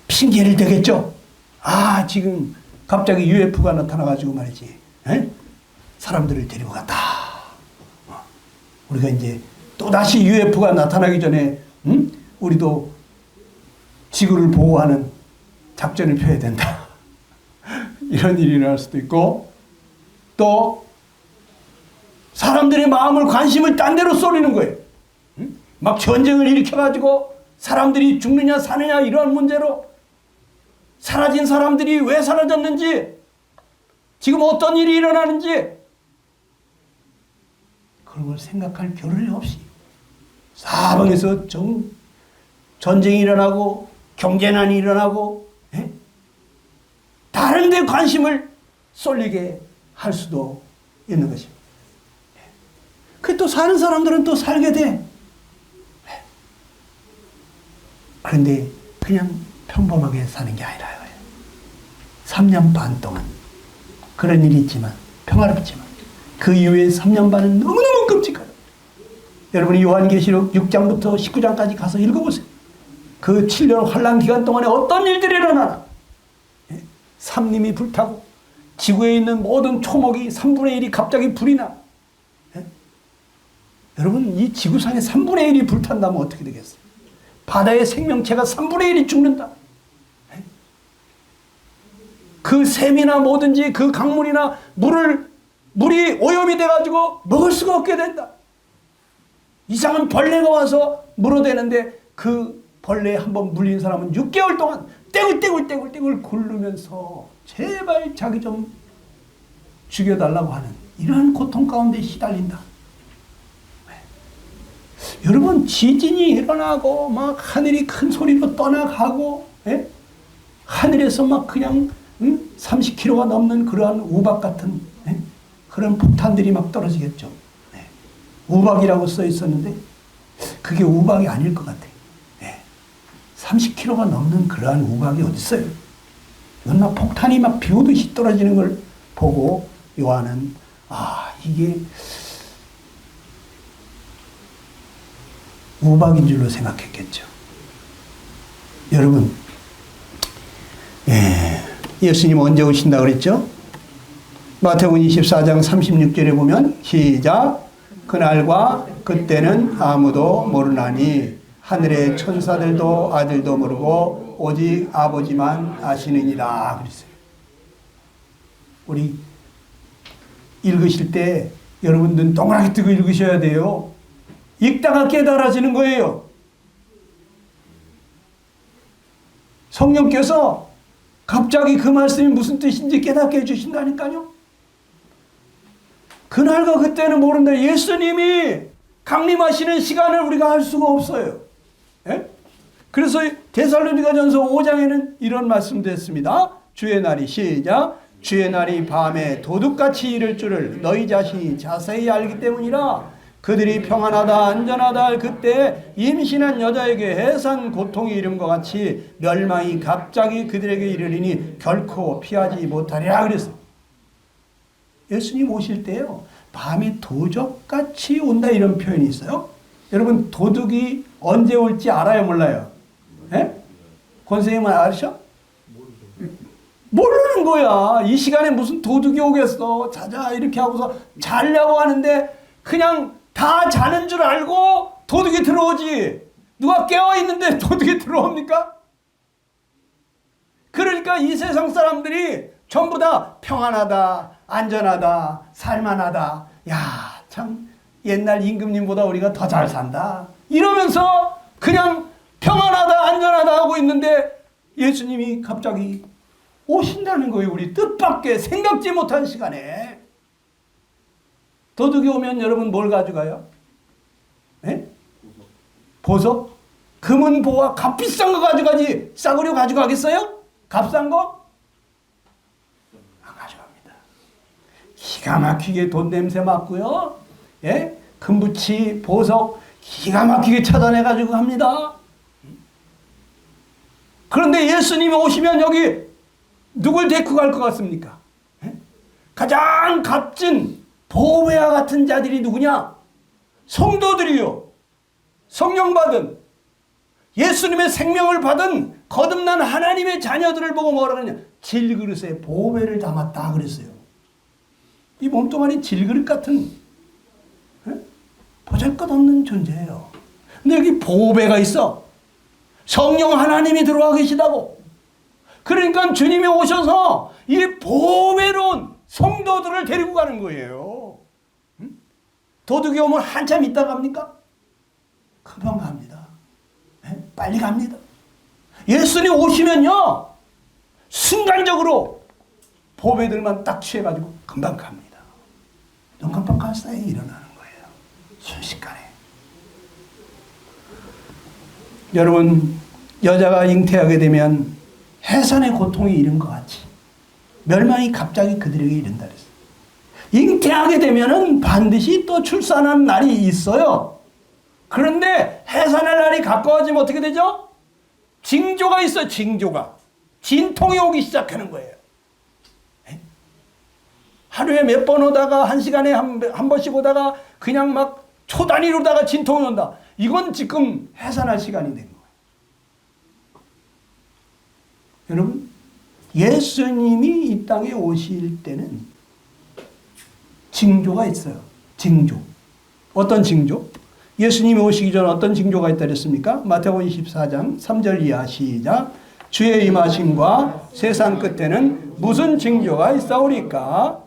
핑계를 대겠죠. 지금 갑자기 UFO가 나타나가지고 말이지. 사람들을 데리고 갔다. 우리가 이제 또다시 UFO가 나타나기 전에 우리도 지구를 보호하는 작전을 펴야 된다. 이런 일이 일어날 수도 있고 또 사람들의 마음을 관심을 딴 데로 쏠리는 거예요. 막 전쟁을 일으켜가지고 사람들이 죽느냐 사느냐 이런 문제로 사라진 사람들이 왜 사라졌는지 지금 어떤 일이 일어나는지 그런 걸 생각할 겨를이 없이 사방에서 전쟁이 일어나고 경제난이 일어나고 다른 데 관심을 쏠리게 할 수도 있는 것입니다. 그 또 사는 사람들은 또 살게 돼. 그런데 그냥 평범하게 사는 게 아니라 3년 반 동안 그런 일이 있지만 평화롭지만 그 이후에 3년 반은 너무너무 끔찍해요. 여러분이 요한계시록 6장부터 19장까지 가서 읽어보세요. 그 7년 환란 기간 동안에 어떤 일들이 일어나나. 삼림이 불타고 지구에 있는 모든 초목이 3분의 1이 갑자기 불이 나. 여러분 이 지구상에 3분의 1이 불탄다면 어떻게 되겠어요? 바다의 생명체가 3분의 1이 죽는다. 그 샘이나 뭐든지 그 강물이나 물이 오염이 돼가지고 먹을 수가 없게 된다. 이상한 벌레가 와서 물어대는데 그 벌레에 한번 물린 사람은 6개월 동안 떼굴떼굴 굴르면서 제발 자기 좀 죽여달라고 하는 이러한 고통 가운데 시달린다. 여러분 지진이 일어나고 막 하늘이 큰 소리로 떠나가고 하늘에서 막 그냥 30km가 넘는 그러한 우박 같은 그런 폭탄들이 막 떨어지겠죠. 우박이라고 써 있었는데 그게 우박이 아닐 것 같아요. 30km가 넘는 그러한 우박이 어디 있어요? 이건 막 폭탄이 막 비 오듯이 떨어지는 걸 보고 요한은 이게 우박인 줄로 생각했겠죠. 여러분, 예수님 언제 오신다 그랬죠? 마태복음 24장 36절에 보면 시작. 그날과 그때는 아무도 모르나니 하늘의 천사들도 아들도 모르고 오직 아버지만 아시느니라 그랬어요. 우리 읽으실 때 여러분 눈 동그랗게 뜨고 읽으셔야 돼요. 읽다가 깨달아지는 거예요. 성령께서 갑자기 그 말씀이 무슨 뜻인지 깨닫게 해주신다니까요. 그날과 그때는 모른다. 예수님이 강림하시는 시간을 우리가 알 수가 없어요. 예? 그래서 데살로니가전서 5장에는 이런 말씀도 했습니다. 주의 날이 시작. 주의 날이 밤에 도둑같이 이를 줄을 너희 자신이 자세히 알기 때문이라. 그들이 평안하다 안전하다 할 그때 임신한 여자에게 해산 고통이 이른 것 같이 멸망이 갑자기 그들에게 이르리니 결코 피하지 못하리라 그랬어요. 예수님 오실 때요, 밤이 도적같이 온다 이런 표현이 있어요. 여러분 도둑이 언제 올지 알아요 몰라요? 예? 권선생님은 아시죠? 모르는 거야. 이 시간에 무슨 도둑이 오겠어. 자자 이렇게 하고서 자려고 하는데 그냥 다 자는 줄 알고 도둑이 들어오지. 누가 깨어있는데 도둑이 들어옵니까? 그러니까 이 세상 사람들이 전부 다 평안하다, 안전하다, 살만하다. 야, 참 옛날 임금님보다 우리가 더 잘 산다. 이러면서 그냥 평안하다, 안전하다 하고 있는데 예수님이 갑자기 오신다는 거예요. 우리 뜻밖의 생각지 못한 시간에. 도둑이 오면 여러분 뭘 가져가요? 네? 보석? 금은 보화 값비싼 거 가져가지 싸구려 가져가겠어요? 값싼 거? 안 가져갑니다. 기가 막히게 돈 냄새 맡고요. 예? 금붙이 보석 기가 막히게 찾아내가지고 합니다. 그런데 예수님이 오시면 여기 누굴 데리고 갈 것 같습니까? 예? 가장 값진 보배와 같은 자들이 누구냐? 성도들이요. 성령 받은 예수님의 생명을 받은 거듭난 하나님의 자녀들을 보고 뭐라 그러냐? 질그릇에 보배를 담았다 그랬어요. 이 몸뚱아리 질그릇 같은 보잘것없는 존재예요. 근데 여기 보배가 있어. 성령 하나님이 들어와 계시다고. 그러니까 주님이 오셔서 이 보배로운 성도들을 데리고 가는 거예요. 도둑이 오면 한참 있다 갑니까? 금방 갑니다. 빨리 갑니다. 예수님 오시면요, 순간적으로 보배들만 딱 취해가지고 금방 갑니다. 눈 깜빡할 사이에 일어나는 거예요. 순식간에. 여러분, 여자가 잉태하게 되면 해산의 고통이 이른 것 같이 멸망이 갑자기 그들에게 이른다 그랬어요. 잉태하게 되면은 반드시 또 출산하는 날이 있어요. 그런데 해산의 날이 가까워지면 어떻게 되죠? 징조가 있어요. 징조가. 진통이 오기 시작하는 거예요. 하루에 몇 번 오다가 한 시간에 한 번씩 오다가 그냥 막 초 단위로다가 진통이 온다. 이건 지금 해산할 시간이 된 거예요. 여러분, 예수님이 이 땅에 오실 때는 징조가 있어요. 징조. 어떤 징조? 예수님이 오시기 전에 어떤 징조가 있다 그랬습니까? 마태복음 24장 3절 이하 시작. 주의 임하심과 세상 끝에는 무슨 징조가 있사오리까?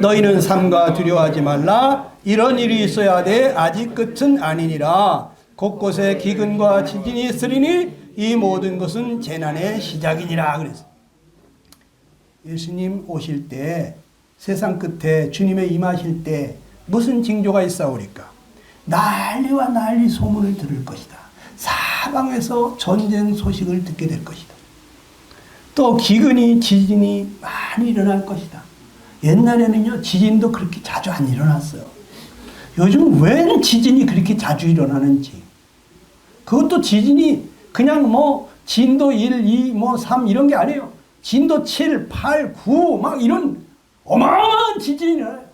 너희는 삼가 두려워하지 말라. 이런 일이 있어야 돼. 아직 끝은 아니니라. 곳곳에 기근과 지진이 있으리니 이 모든 것은 재난의 시작이니라. 그래서 예수님 오실 때, 세상 끝에 주님의 임하실 때 무슨 징조가 있사오리까? 난리와 난리 소문을 들을 것이다. 사방에서 전쟁 소식을 듣게 될 것이다. 또 기근이 지진이 많이 일어날 것이다. 옛날에는요, 지진도 그렇게 자주 안 일어났어요. 요즘 웬 지진이 그렇게 자주 일어나는지. 그것도 지진이 그냥 뭐 진도 1, 2, 뭐 3 이런 게 아니에요. 진도 7, 8, 9 막 이런 어마어마한 지진이 일어나요.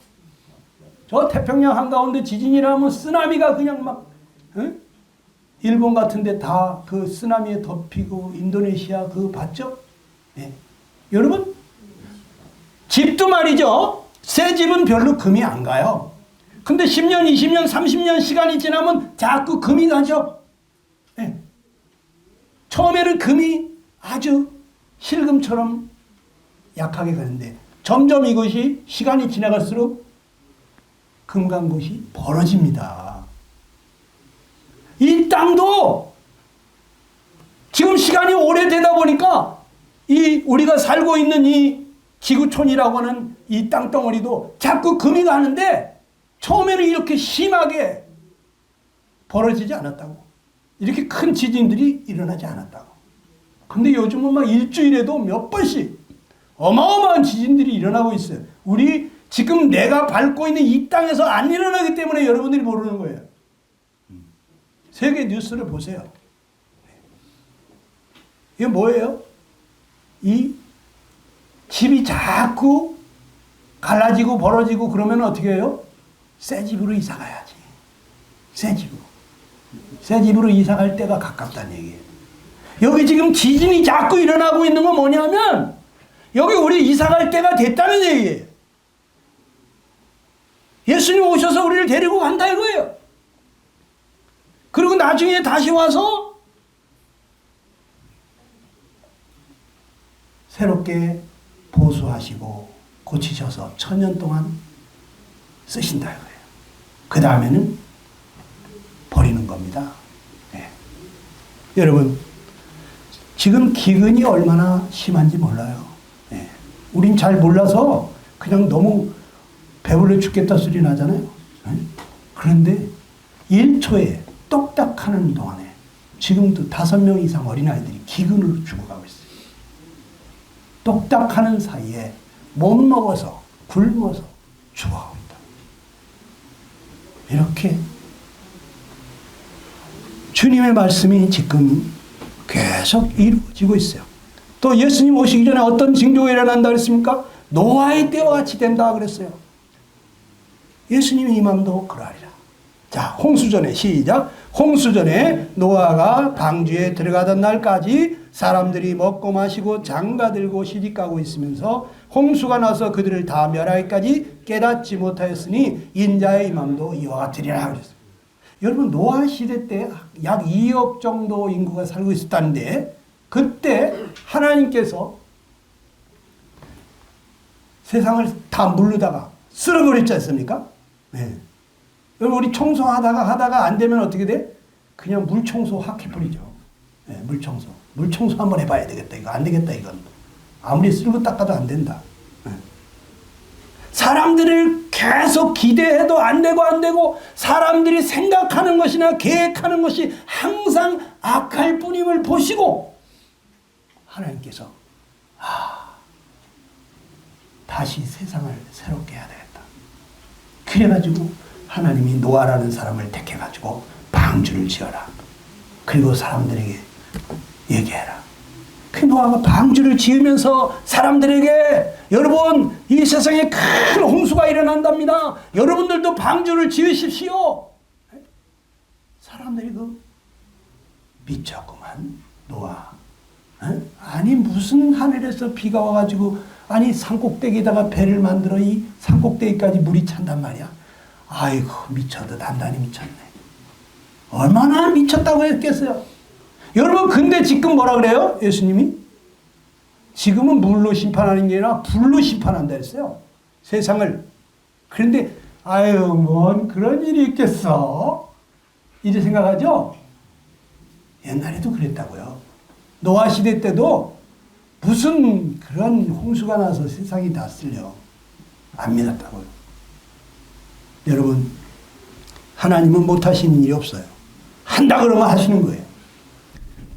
저 태평양 한가운데 지진이라면 쓰나미가 그냥 막 일본 같은 데 다 그 쓰나미에 덮이고 인도네시아 그거 봤죠? 네. 여러분, 집도 말이죠. 새 집은 별로 금이 안 가요. 근데 10년, 20년, 30년 시간이 지나면 자꾸 금이 가죠. 네. 처음에는 금이 아주 실금처럼 약하게 가는데 점점 이것이 시간이 지나갈수록 금 간 곳이 벌어집니다. 이 땅도 지금 시간이 오래되다 보니까 이 우리가 살고 있는 이 지구촌이라고 하는 이 땅덩어리도 자꾸 금이 가는데 처음에는 이렇게 심하게 벌어지지 않았다고. 이렇게 큰 지진들이 일어나지 않았다고. 근데 요즘은 막 일주일에도 몇 번씩 어마어마한 지진들이 일어나고 있어요. 우리 지금 내가 밟고 있는 이 땅에서 안 일어나기 때문에 여러분들이 모르는 거예요. 세계 뉴스를 보세요. 이게 뭐예요? 이 집이 자꾸 갈라지고 벌어지고 그러면 어떻게 해요? 새 집으로 이사 가야지. 새 집으로. 새 집으로 이사 갈 때가 가깝다는 얘기예요. 여기 지금 지진이 자꾸 일어나고 있는 건 뭐냐면 여기 우리 이사 갈 때가 됐다는 얘기예요. 예수님 오셔서 우리를 데리고 간다 이거예요. 그리고 나중에 다시 와서 새롭게 보수하시고 고치셔서 1000년 동안 쓰신다 이거예요. 그 다음에는 버리는 겁니다. 네. 여러분 지금 기근이 얼마나 심한지 몰라요. 네. 우린 잘 몰라서 그냥 너무 배불러 죽겠다 소리 나잖아요. 네. 그런데 1초에 똑딱하는 동안에 지금도 5명 이상 어린아이들이 기근으로 죽어가고 있어요. 똑딱하는 사이에 못 먹어서 굶어서 죽어가고 있다. 이렇게 주님의 말씀이 지금 계속 이루어지고 있어요. 또 예수님 오시기 전에 어떤 징조가 일어난다 그랬습니까? 노아의 때와 같이 된다 그랬어요. 예수님의 임함도 그러하리라. 자, 홍수전에 시작. 홍수전에 노아가 방주에 들어가던 날까지 사람들이 먹고 마시고 장가들고 시집가고 있으면서 홍수가 나서 그들을 다 멸하기까지 깨닫지 못하였으니 인자의 임함도 이와 같으리라 그랬어요. 여러분 노아 시대 때 약 2억 정도 인구가 살고 있었다는데 그때 하나님께서 세상을 다 물르다가 쓸어버렸지 않습니까? 네. 여러분 우리 청소하다가 안 되면 어떻게 돼? 그냥 물청소 확 해버리죠. 네, 물청소. 물청소 한번 해봐야 되겠다. 이거 안 되겠다 이건. 아무리 쓸고 닦아도 안 된다. 네. 사람들을 계속 기대해도 안 되고 사람들이 생각하는 것이나 계획하는 것이 항상 악할 뿐임을 보시고 하나님께서 다시 세상을 새롭게 해야 되겠다. 그래가지고 하나님이 노아라는 사람을 택해가지고 방주를 지어라. 그리고 사람들에게 얘기해라. 그 노아가 방주를 지으면서 사람들에게 여러분 이 세상에 큰 홍수가 일어난답니다. 여러분들도 방주를 지으십시오. 사람들이 미쳤구만 노아. 아니 무슨 하늘에서 비가 와가지고 아니 산꼭대기에다가 배를 만들어 이 산꼭대기까지 물이 찬단 말이야. 아이고 미쳐도 단단히 미쳤네. 얼마나 미쳤다고 했겠어요. 여러분 근데 지금 뭐라 그래요? 예수님이 지금은 물로 심판하는 게 아니라 불로 심판한다 했어요. 세상을. 그런데 아유 뭔 그런 일이 있겠어? 이제 생각하죠? 옛날에도 그랬다고요. 노아 시대 때도 무슨 그런 홍수가 나서 세상이 다 쓸려. 안 믿었다고요. 여러분 하나님은 못하시는 일이 없어요. 한다 그러면 하시는 거예요.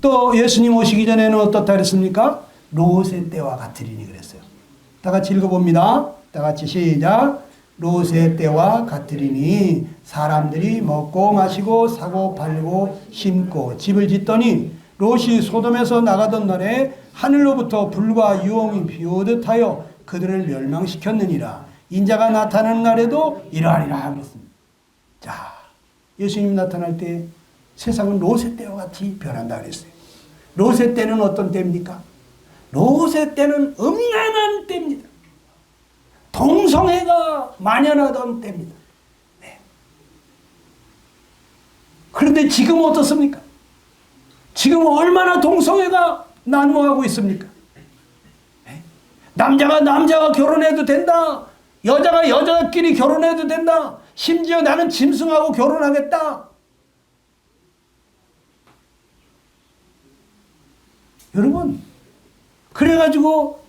또 예수님 오시기 전에는 어떻다 그랬습니까? 롯의 때와 같으리니 그랬어요. 다 같이 읽어봅니다. 다 같이 시작. 롯의 때와 같으리니 사람들이 먹고 마시고 사고 팔고 심고 집을 짓더니 롯이 소돔에서 나가던 날에 하늘로부터 불과 유홍이 비오듯 하여 그들을 멸망시켰느니라. 인자가 나타나는 날에도 이러하리라 그랬습니다. 자, 예수님 나타날 때 세상은 롯의 때와 같이 변한다 그랬어요. 롯의 때는 어떤 때입니까? 롯의 때는 음란한 때입니다. 동성애가 만연하던 때입니다. 네. 그런데 지금 어떻습니까? 지금 얼마나 동성애가 난무하고 있습니까? 네. 남자가 결혼해도 된다. 여자가 여자끼리 결혼해도 된다. 심지어 나는 짐승하고 결혼하겠다. 여러분, 그래가지고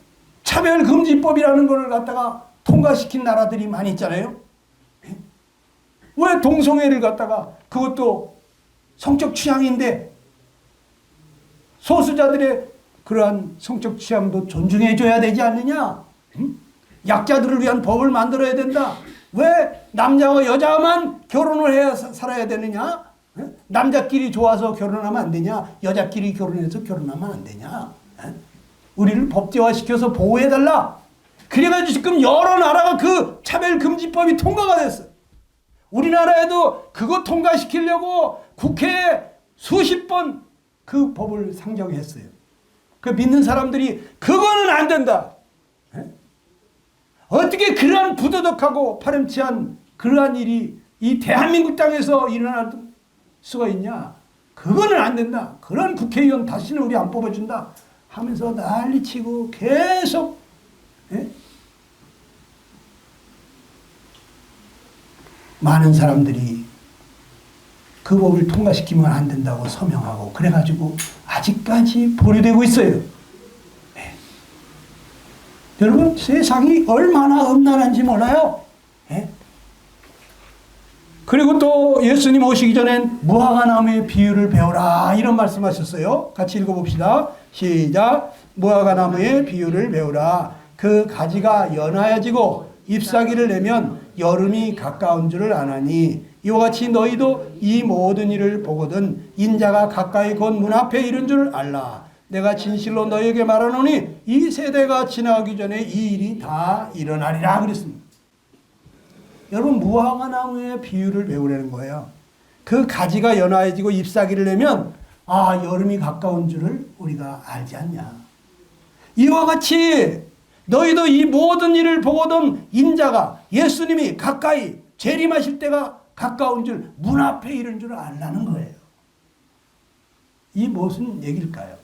차별금지법이라는 것을 갖다가 통과시킨 나라들이 많이 있잖아요. 왜 동성애를 갖다가, 그것도 성적 취향인데 소수자들의 그러한 성적 취향도 존중해줘야 되지 않느냐? 약자들을 위한 법을 만들어야 된다. 왜 남자와 여자만 결혼을 해야 살아야 되느냐? 남자끼리 좋아서 결혼하면 안 되냐? 여자끼리 결혼해서 결혼하면 안 되냐? 우리를 법제화시켜서 보호해달라. 그래가지고 지금 여러 나라가 그 차별금지법이 통과가 됐어요. 우리나라에도 그거 통과시키려고 국회에 수십 번 그 법을 상정했어요. 그 믿는 사람들이 그거는 안 된다. 어떻게 그러한 부도덕하고 파렴치한 그러한 일이 이 대한민국 땅에서 일어날 수가 있냐? 그거는 안 된다. 그런 국회의원 다시는 우리 안 뽑아준다 하면서 난리치고 계속 많은 사람들이 그 법을 통과시키면 안 된다고 서명하고 그래가지고 아직까지 보류되고 있어요. 네. 여러분, 세상이 얼마나 음란한지 몰라요. 네. 그리고 또 예수님 오시기 전엔 무화과나무의 비유를 배우라 이런 말씀하셨어요. 같이 읽어봅시다. 시작. 무화과나무의 비유를 배우라. 그 가지가 연하여지고 잎사귀를 내면 여름이 가까운 줄을 아나니 이와 같이 너희도 이 모든 일을 보거든 인자가 가까이 곧 문 앞에 이른 줄 알라. 내가 진실로 너희에게 말하노니 이 세대가 지나가기 전에 이 일이 다 일어나리라 그랬습니다. 여러분, 무화과나무의 비유를 배우려는 거예요. 그 가지가 연화해지고 잎사귀를 내면 여름이 가까운 줄을 우리가 알지 않냐. 이와 같이 너희도 이 모든 일을 보거든 인자가 예수님이 가까이 재림하실 때가 가까운 줄 문 앞에 이른 줄 알라는 거예요. 이 무슨 얘기일까요?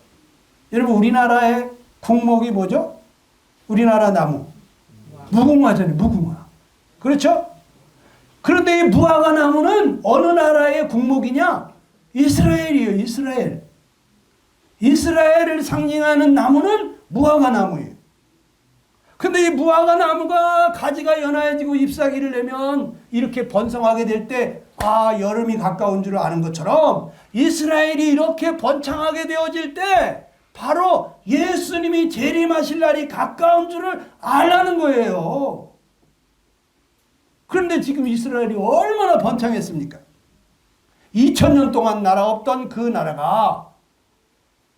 여러분, 우리나라의 국목이 뭐죠? 우리나라 나무 무궁화잖아요. 무궁화. 그렇죠? 그런데 이 무화과 나무는 어느 나라의 국목이냐? 이스라엘이에요. 이스라엘. 이스라엘을 상징하는 나무는 무화과 나무예요. 근데 이 무화과 나무가 가지가 연화해지고 잎사귀를 내면 이렇게 번성하게 될 때 여름이 가까운 줄 아는 것처럼 이스라엘이 이렇게 번창하게 되어질 때 바로 예수님이 재림하실 날이 가까운 줄을 알라는 거예요. 그런데 지금 이스라엘이 얼마나 번창했습니까? 2000년 동안 나라 없던 그 나라가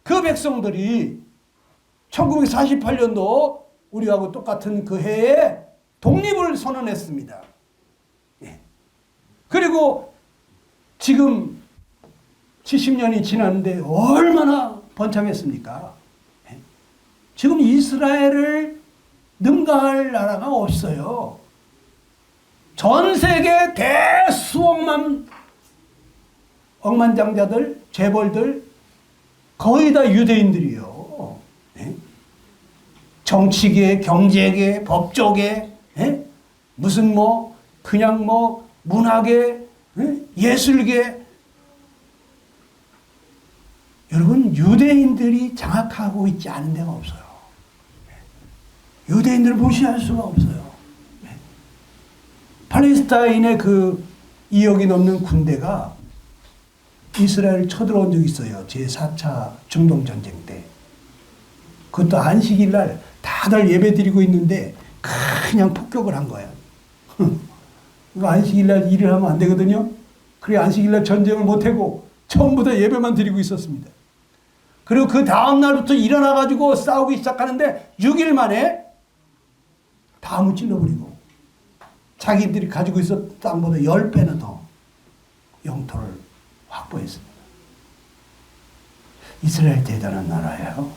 그 백성들이 1948년도 우리하고 똑같은 그 해에 독립을 선언했습니다. 예. 그리고 지금 70년이 지났는데 얼마나 번창했습니까? 예. 지금 이스라엘을 능가할 나라가 없어요. 전 세계 대수억만 억만장자들, 재벌들 거의 다 유대인들이요. 예. 정치계, 경제계, 법조계, 무슨 그냥 문화계, 예술계. 여러분, 유대인들이 장악하고 있지 않은 데가 없어요. 유대인들을 무시할 수가 없어요. 팔레스타인의 그 2억이 넘는 군대가 이스라엘을 쳐들어온 적이 있어요. 제4차 중동전쟁 때. 그것도 안식일 날 다들 예배 드리고 있는데 그냥 폭격을 한 거야. 안식일 날 일을 하면 안 되거든요. 그래 안식일 날 전쟁을 못하고 처음부터 예배만 드리고 있었습니다. 그리고 그 다음 날부터 일어나가지고 싸우기 시작하는데 6일 만에 다 무찔러버리고 자기들이 가지고 있었던 땅보다 10배나 더 영토를 확보했습니다. 이스라엘 대단한 나라예요.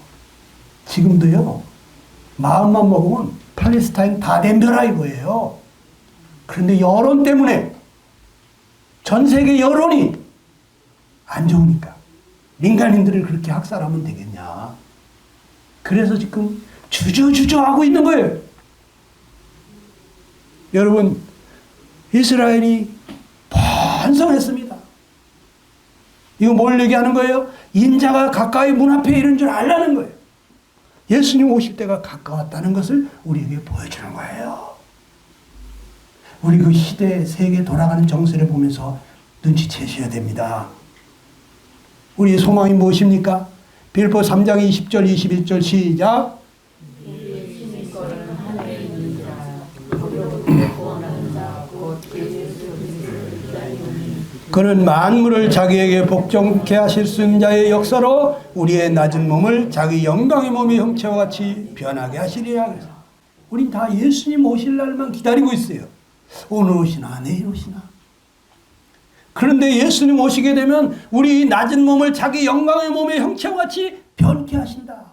지금도요. 마음만 먹으면 팔레스타인 다 덤벼라 이거예요. 그런데 여론 때문에 전 세계 여론이 안 좋으니까 민간인들을 그렇게 학살하면 되겠냐. 그래서 지금 주저주저하고 있는 거예요. 여러분, 이스라엘이 번성했습니다. 이거 뭘 얘기하는 거예요? 인자가 가까이 문 앞에 이른 줄 알라는 거예요. 예수님 오실 때가 가까웠다는 것을 우리에게 보여주는 거예요. 우리 그 시대, 세계 돌아가는 정세를 보면서 눈치채셔야 됩니다. 우리의 소망이 무엇입니까? 빌보 3장 20절 21절 시작. 그는 만물을 자기에게 복종케 하실 수 있는 자의 역사로 우리의 낮은 몸을 자기 영광의 몸의 형체와 같이 변하게 하시리라. 우린 다 예수님 오실 날만 기다리고 있어요. 오늘 오시나 내일 오시나. 그런데 예수님 오시게 되면 우리 낮은 몸을 자기 영광의 몸의 형체와 같이 변케 하신다.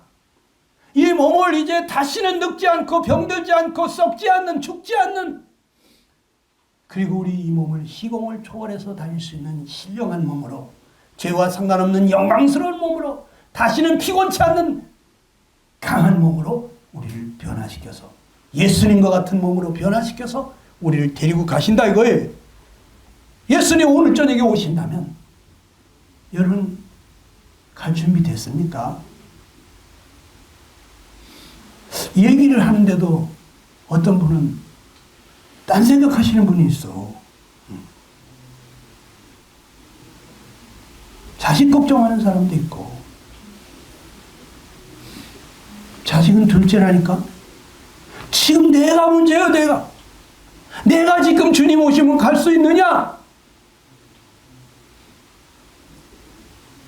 이 몸을 이제 다시는 늙지 않고 병들지 않고 썩지 않는, 죽지 않는, 그리고 우리 이 몸을 시공을 초월해서 다닐 수 있는 신령한 몸으로, 죄와 상관없는 영광스러운 몸으로, 다시는 피곤치 않는 강한 몸으로 우리를 변화시켜서, 예수님과 같은 몸으로 변화시켜서 우리를 데리고 가신다 이거예요. 예수님 오늘 저녁에 오신다면 여러분 갈 준비 됐습니까? 얘기를 하는데도 어떤 분은 딴 생각하시는 분이 있어. 자식 걱정하는 사람도 있고, 자식은 둘째라니까. 지금 내가 문제예요. 내가 지금 주님 오시면 갈 수 있느냐?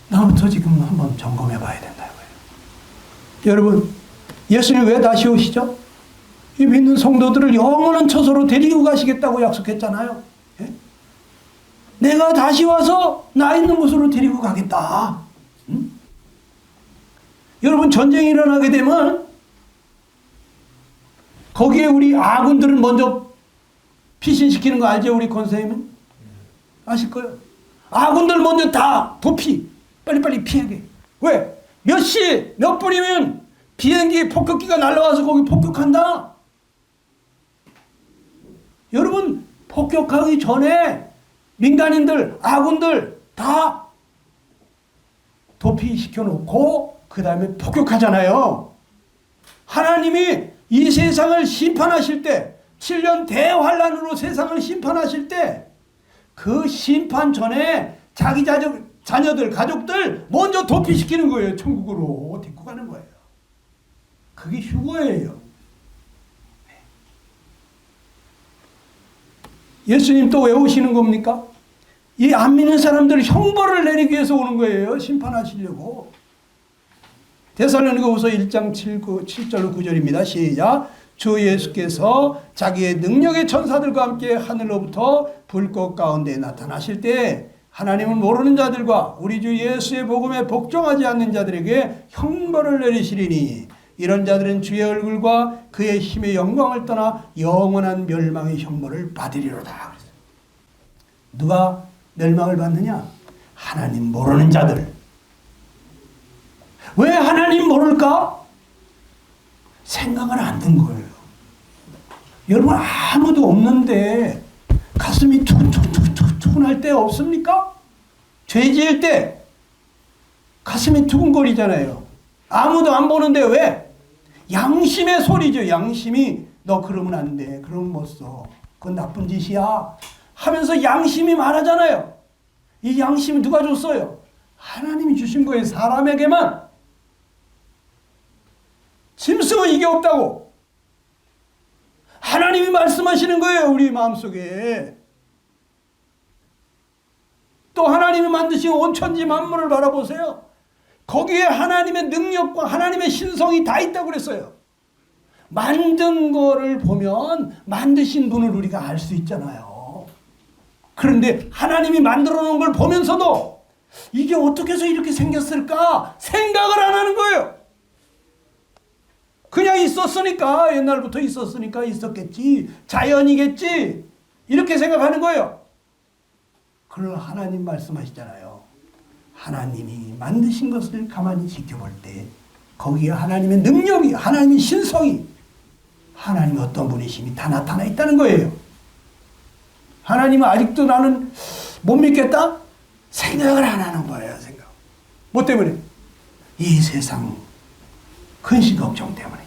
나부터 지금 한번 점검해 봐야 된다 이거예요. 여러분, 예수님 왜 다시 오시죠? 이 믿는 성도들을 영원한 처소로 데리고 가시겠다고 약속했잖아요. 예? 내가 다시 와서 나 있는 곳으로 데리고 가겠다. 응? 여러분, 전쟁이 일어나게 되면 거기에 우리 아군들은 먼저 피신시키는 거 알죠? 우리 권사님은? 아실 거예요. 아군들 먼저 다 도피. 빨리빨리 피하게. 왜? 몇 시, 몇 분이면 비행기, 폭격기가 날아와서 거기 폭격한다. 여러분, 폭격하기 전에 민간인들, 아군들 다 도피시켜 놓고 그 다음에 폭격하잖아요. 하나님이 이 세상을 심판하실 때, 7년 대환란으로 세상을 심판하실 때 그 심판 전에 자기 자녀들, 가족들 먼저 도피시키는 거예요. 천국으로 데리고 가는 거예요. 그게 휴거예요. 예수님 또 왜 오시는 겁니까? 이 안 믿는 사람들 형벌을 내리기 위해서 오는 거예요. 심판하시려고. 데살로니가후서 1장 7절 9절입니다. 시작. 주 예수께서 자기의 능력의 천사들과 함께 하늘로부터 불꽃 가운데 나타나실 때 하나님을 모르는 자들과 우리 주 예수의 복음에 복종하지 않는 자들에게 형벌을 내리시리니 이런 자들은 주의 얼굴과 그의 힘의 영광을 떠나 영원한 멸망의 형벌을 받으리로다. 누가 멸망을 받느냐? 하나님 모르는 자들. 왜 하나님 모를까? 생각을 안 든 거예요. 여러분, 아무도 없는데 가슴이 두근두근할 때 없습니까? 죄 지을 때 가슴이 두근거리잖아요. 아무도 안 보는데 왜? 양심의 소리죠. 양심이 너 그러면 안 돼. 그러면 못 써. 그건 나쁜 짓이야. 하면서 양심이 말하잖아요. 이 양심이 누가 줬어요? 하나님이 주신 거예요. 사람에게만. 짐승은 이게 없다고. 하나님이 말씀하시는 거예요. 우리 마음속에. 또 하나님이 만드신 온천지 만물을 바라보세요. 거기에 하나님의 능력과 하나님의 신성이 다 있다고 그랬어요. 만든 거를 보면 만드신 분을 우리가 알 수 있잖아요. 그런데 하나님이 만들어 놓은 걸 보면서도 이게 어떻게 해서 이렇게 생겼을까 생각을 안 하는 거예요. 그냥 있었으니까, 옛날부터 있었으니까 있었겠지, 자연이겠지, 이렇게 생각하는 거예요. 그러나 하나님 말씀하시잖아요. 하나님이 만드신 것을 가만히 지켜볼 때 거기에 하나님의 능력이, 하나님의 신성이, 하나님의 어떤 분이심이 다 나타나 있다는 거예요. 하나님은 아직도 나는 못 믿겠다? 생각을 안 하는 거예요. 생각. 뭐 때문에? 이 세상 근심 걱정 때문에.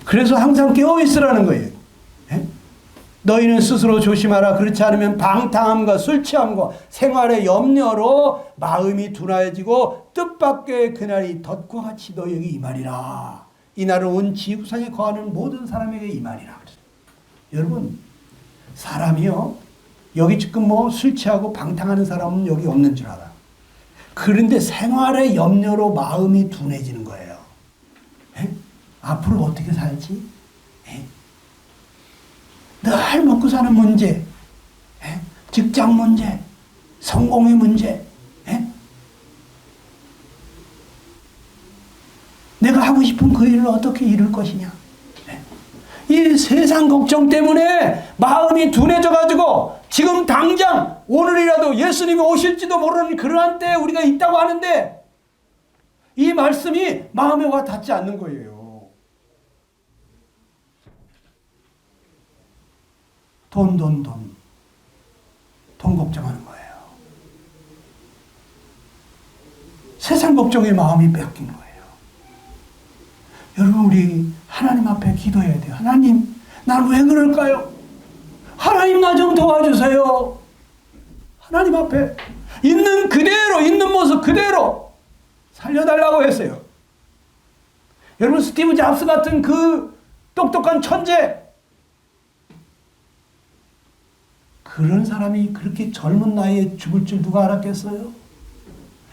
그래서 항상 깨어있으라는 거예요. 예? 너희는 스스로 조심하라. 그렇지 않으면 방탕함과 술 취함과 생활의 염려로 마음이 둔하여지고 뜻밖의 그날이 덫과 같이 너희에게 임하리라. 이날은 온 지구상에 거하는 모든 사람에게 임하리라. 여러분, 사람이요, 여기 지금 뭐 술 취하고 방탕하는 사람은 여기 없는 줄 알아. 그런데 생활의 염려로 마음이 둔해지는 거예요. 에? 앞으로 어떻게 살지? 에? 늘 먹고 사는 문제, 에? 직장 문제, 성공의 문제, 에? 내가 하고 싶은 그 일을 어떻게 이룰 것이냐? 에? 이 세상 걱정 때문에 마음이 둔해져가지고 지금 당장 오늘이라도 예수님이 오실지도 모르는 그러한 때에 우리가 있다고 하는데 이 말씀이 마음에 와 닿지 않는 거예요. 돈 걱정하는 거예요. 세상 걱정에 마음이 뺏긴 거예요. 여러분, 우리 하나님 앞에 기도해야 돼요. 하나님, 난 왜 그럴까요? 하나님, 나 좀 도와주세요. 하나님 앞에 있는 그대로, 있는 모습 그대로 살려달라고 했어요. 여러분, 스티브 잡스 같은 그 똑똑한 천재, 그런 사람이 그렇게 젊은 나이에 죽을 줄 누가 알았겠어요?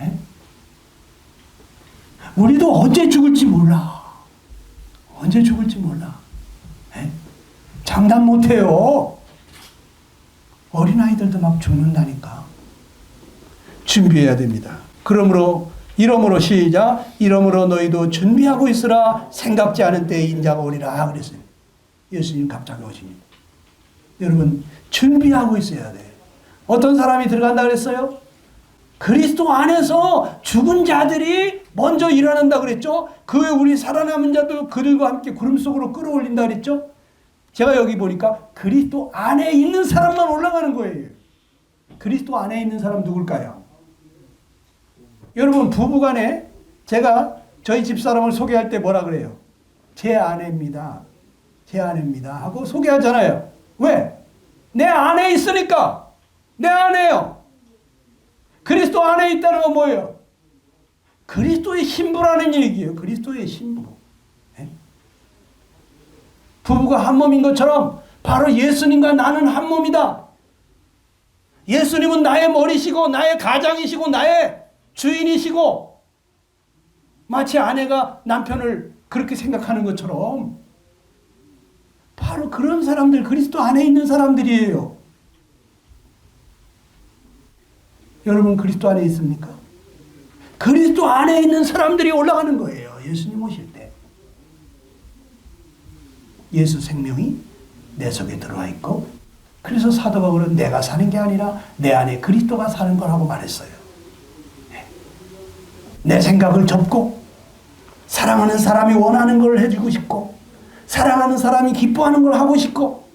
에? 우리도 언제 죽을지 몰라. 언제 죽을지 몰라. 에? 장담 못해요. 어린아이들도 막 죽는다니까. 준비해야 됩니다. 이러므로 시작. 이러므로 너희도 준비하고 있으라. 생각지 않은 때에 인자가 오리라 그랬어요. 예수님 갑자기 오십니다. 여러분, 준비하고 있어야 돼. 어떤 사람이 들어간다 그랬어요? 그리스도 안에서 죽은 자들이 먼저 일어난다 그랬죠? 그 후에 우리 살아남은 자도 그들과 함께 구름 속으로 끌어올린다 그랬죠? 제가 여기 보니까 그리스도 안에 있는 사람만 올라가는 거예요. 그리스도 안에 있는 사람 누굴까요? 여러분, 부부간에 제가 저희 집사람을 소개할 때 뭐라 그래요? 제 아내입니다. 제 아내입니다 하고 소개하잖아요. 왜? 내 안에 있으니까. 내 안에요. 그리스도 안에 있다는 건 뭐예요? 그리스도의 신부라는 얘기예요. 그리스도의 신부. 네? 부부가 한 몸인 것처럼 바로 예수님과 나는 한 몸이다. 예수님은 나의 머리시고 나의 가장이시고 나의 주인이시고, 마치 아내가 남편을 그렇게 생각하는 것처럼 바로 그런 사람들, 그리스도 안에 있는 사람들이에요. 여러분, 그리스도 안에 있습니까? 그리스도 안에 있는 사람들이 올라가는 거예요. 예수님 오실 때. 예수 생명이 내 속에 들어와 있고, 그래서 사도 바울은 내가 사는 게 아니라 내 안에 그리스도가 사는 거라고 말했어요. 내 생각을 접고 사랑하는 사람이 원하는 걸 해주고 싶고, 사랑하는 사람이 기뻐하는 걸 하고 싶고,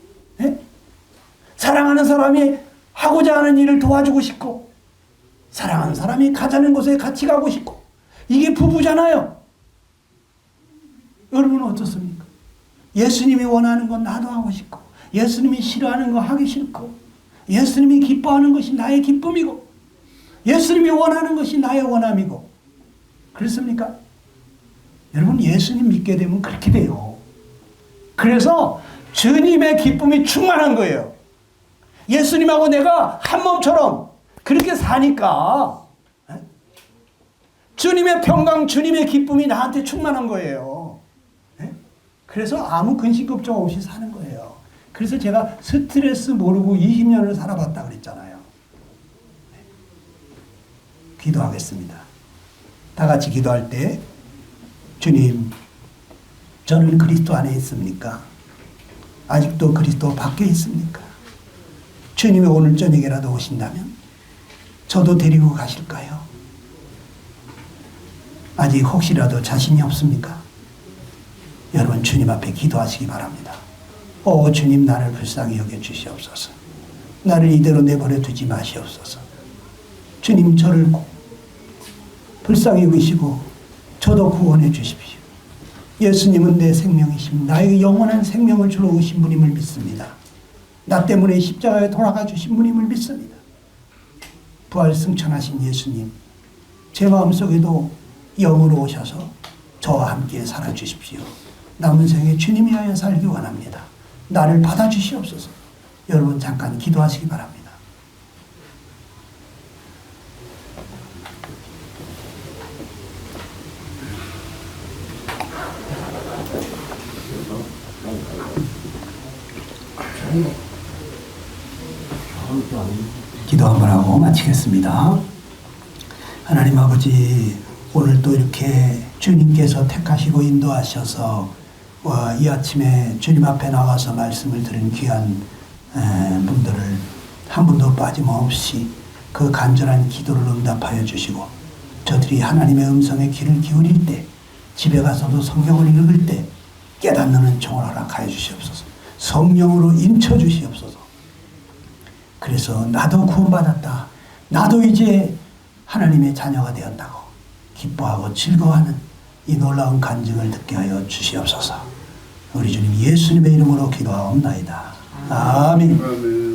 사랑하는 사람이 하고자 하는 일을 도와주고 싶고, 사랑하는 사람이 가자는 곳에 같이 가고 싶고, 이게 부부잖아요. 여러분은 어떻습니까? 예수님이 원하는 건 나도 하고 싶고, 예수님이 싫어하는 거 하기 싫고, 예수님이 기뻐하는 것이 나의 기쁨이고, 예수님이 원하는 것이 나의 원함이고, 그렇습니까? 여러분, 예수님 믿게 되면 그렇게 돼요. 그래서 주님의 기쁨이 충만한 거예요. 예수님하고 내가 한 몸처럼 그렇게 사니까 주님의 평강, 주님의 기쁨이 나한테 충만한 거예요. 그래서 아무 근심 걱정 없이 사는 거예요. 그래서 제가 스트레스 모르고 20년을 살아봤다 그랬잖아요. 기도하겠습니다. 다 같이 기도할 때, 주님, 저는 그리스도 안에 있습니까? 아직도 그리스도 밖에 있습니까? 주님이 오늘 저녁에라도 오신다면 저도 데리고 가실까요? 아직 혹시라도 자신이 없습니까? 여러분 주님 앞에 기도하시기 바랍니다. 주님 나를 불쌍히 여겨 주시옵소서. 나를 이대로 내버려 두지 마시옵소서. 주님 저를 불쌍히 여기시고 저도 구원해 주십시오. 예수님은 내 생명이심, 나에게 영원한 생명을 주러 오신 분임을 믿습니다. 나 때문에 십자가에 돌아가 주신 분임을 믿습니다. 부활 승천하신 예수님, 제 마음속에도 영으로 오셔서 저와 함께 살아주십시오. 남은 생에 주님이하여 살기 원합니다. 나를 받아주시옵소서. 여러분 잠깐 기도하시기 바랍니다. 기도 한번 하고 마치겠습니다. 하나님 아버지, 오늘 또 이렇게 주님께서 택하시고 인도하셔서 이 아침에 주님 앞에 나와서 말씀을 들은 귀한 분들을 한 분도 빠짐없이 그 간절한 기도를 응답하여 주시고, 저들이 하나님의 음성에 귀를 기울일 때, 집에 가서도 성경을 읽을 때 깨닫는 은총을 허락하여 주시옵소서. 성령으로 인쳐 주시옵소서. 그래서 나도 구원받았다, 나도 이제 하나님의 자녀가 되었다고 기뻐하고 즐거워하는 이 놀라운 간증을 듣게 하여 주시옵소서. 우리 주님 예수님의 이름으로 기도하옵나이다. 아멘.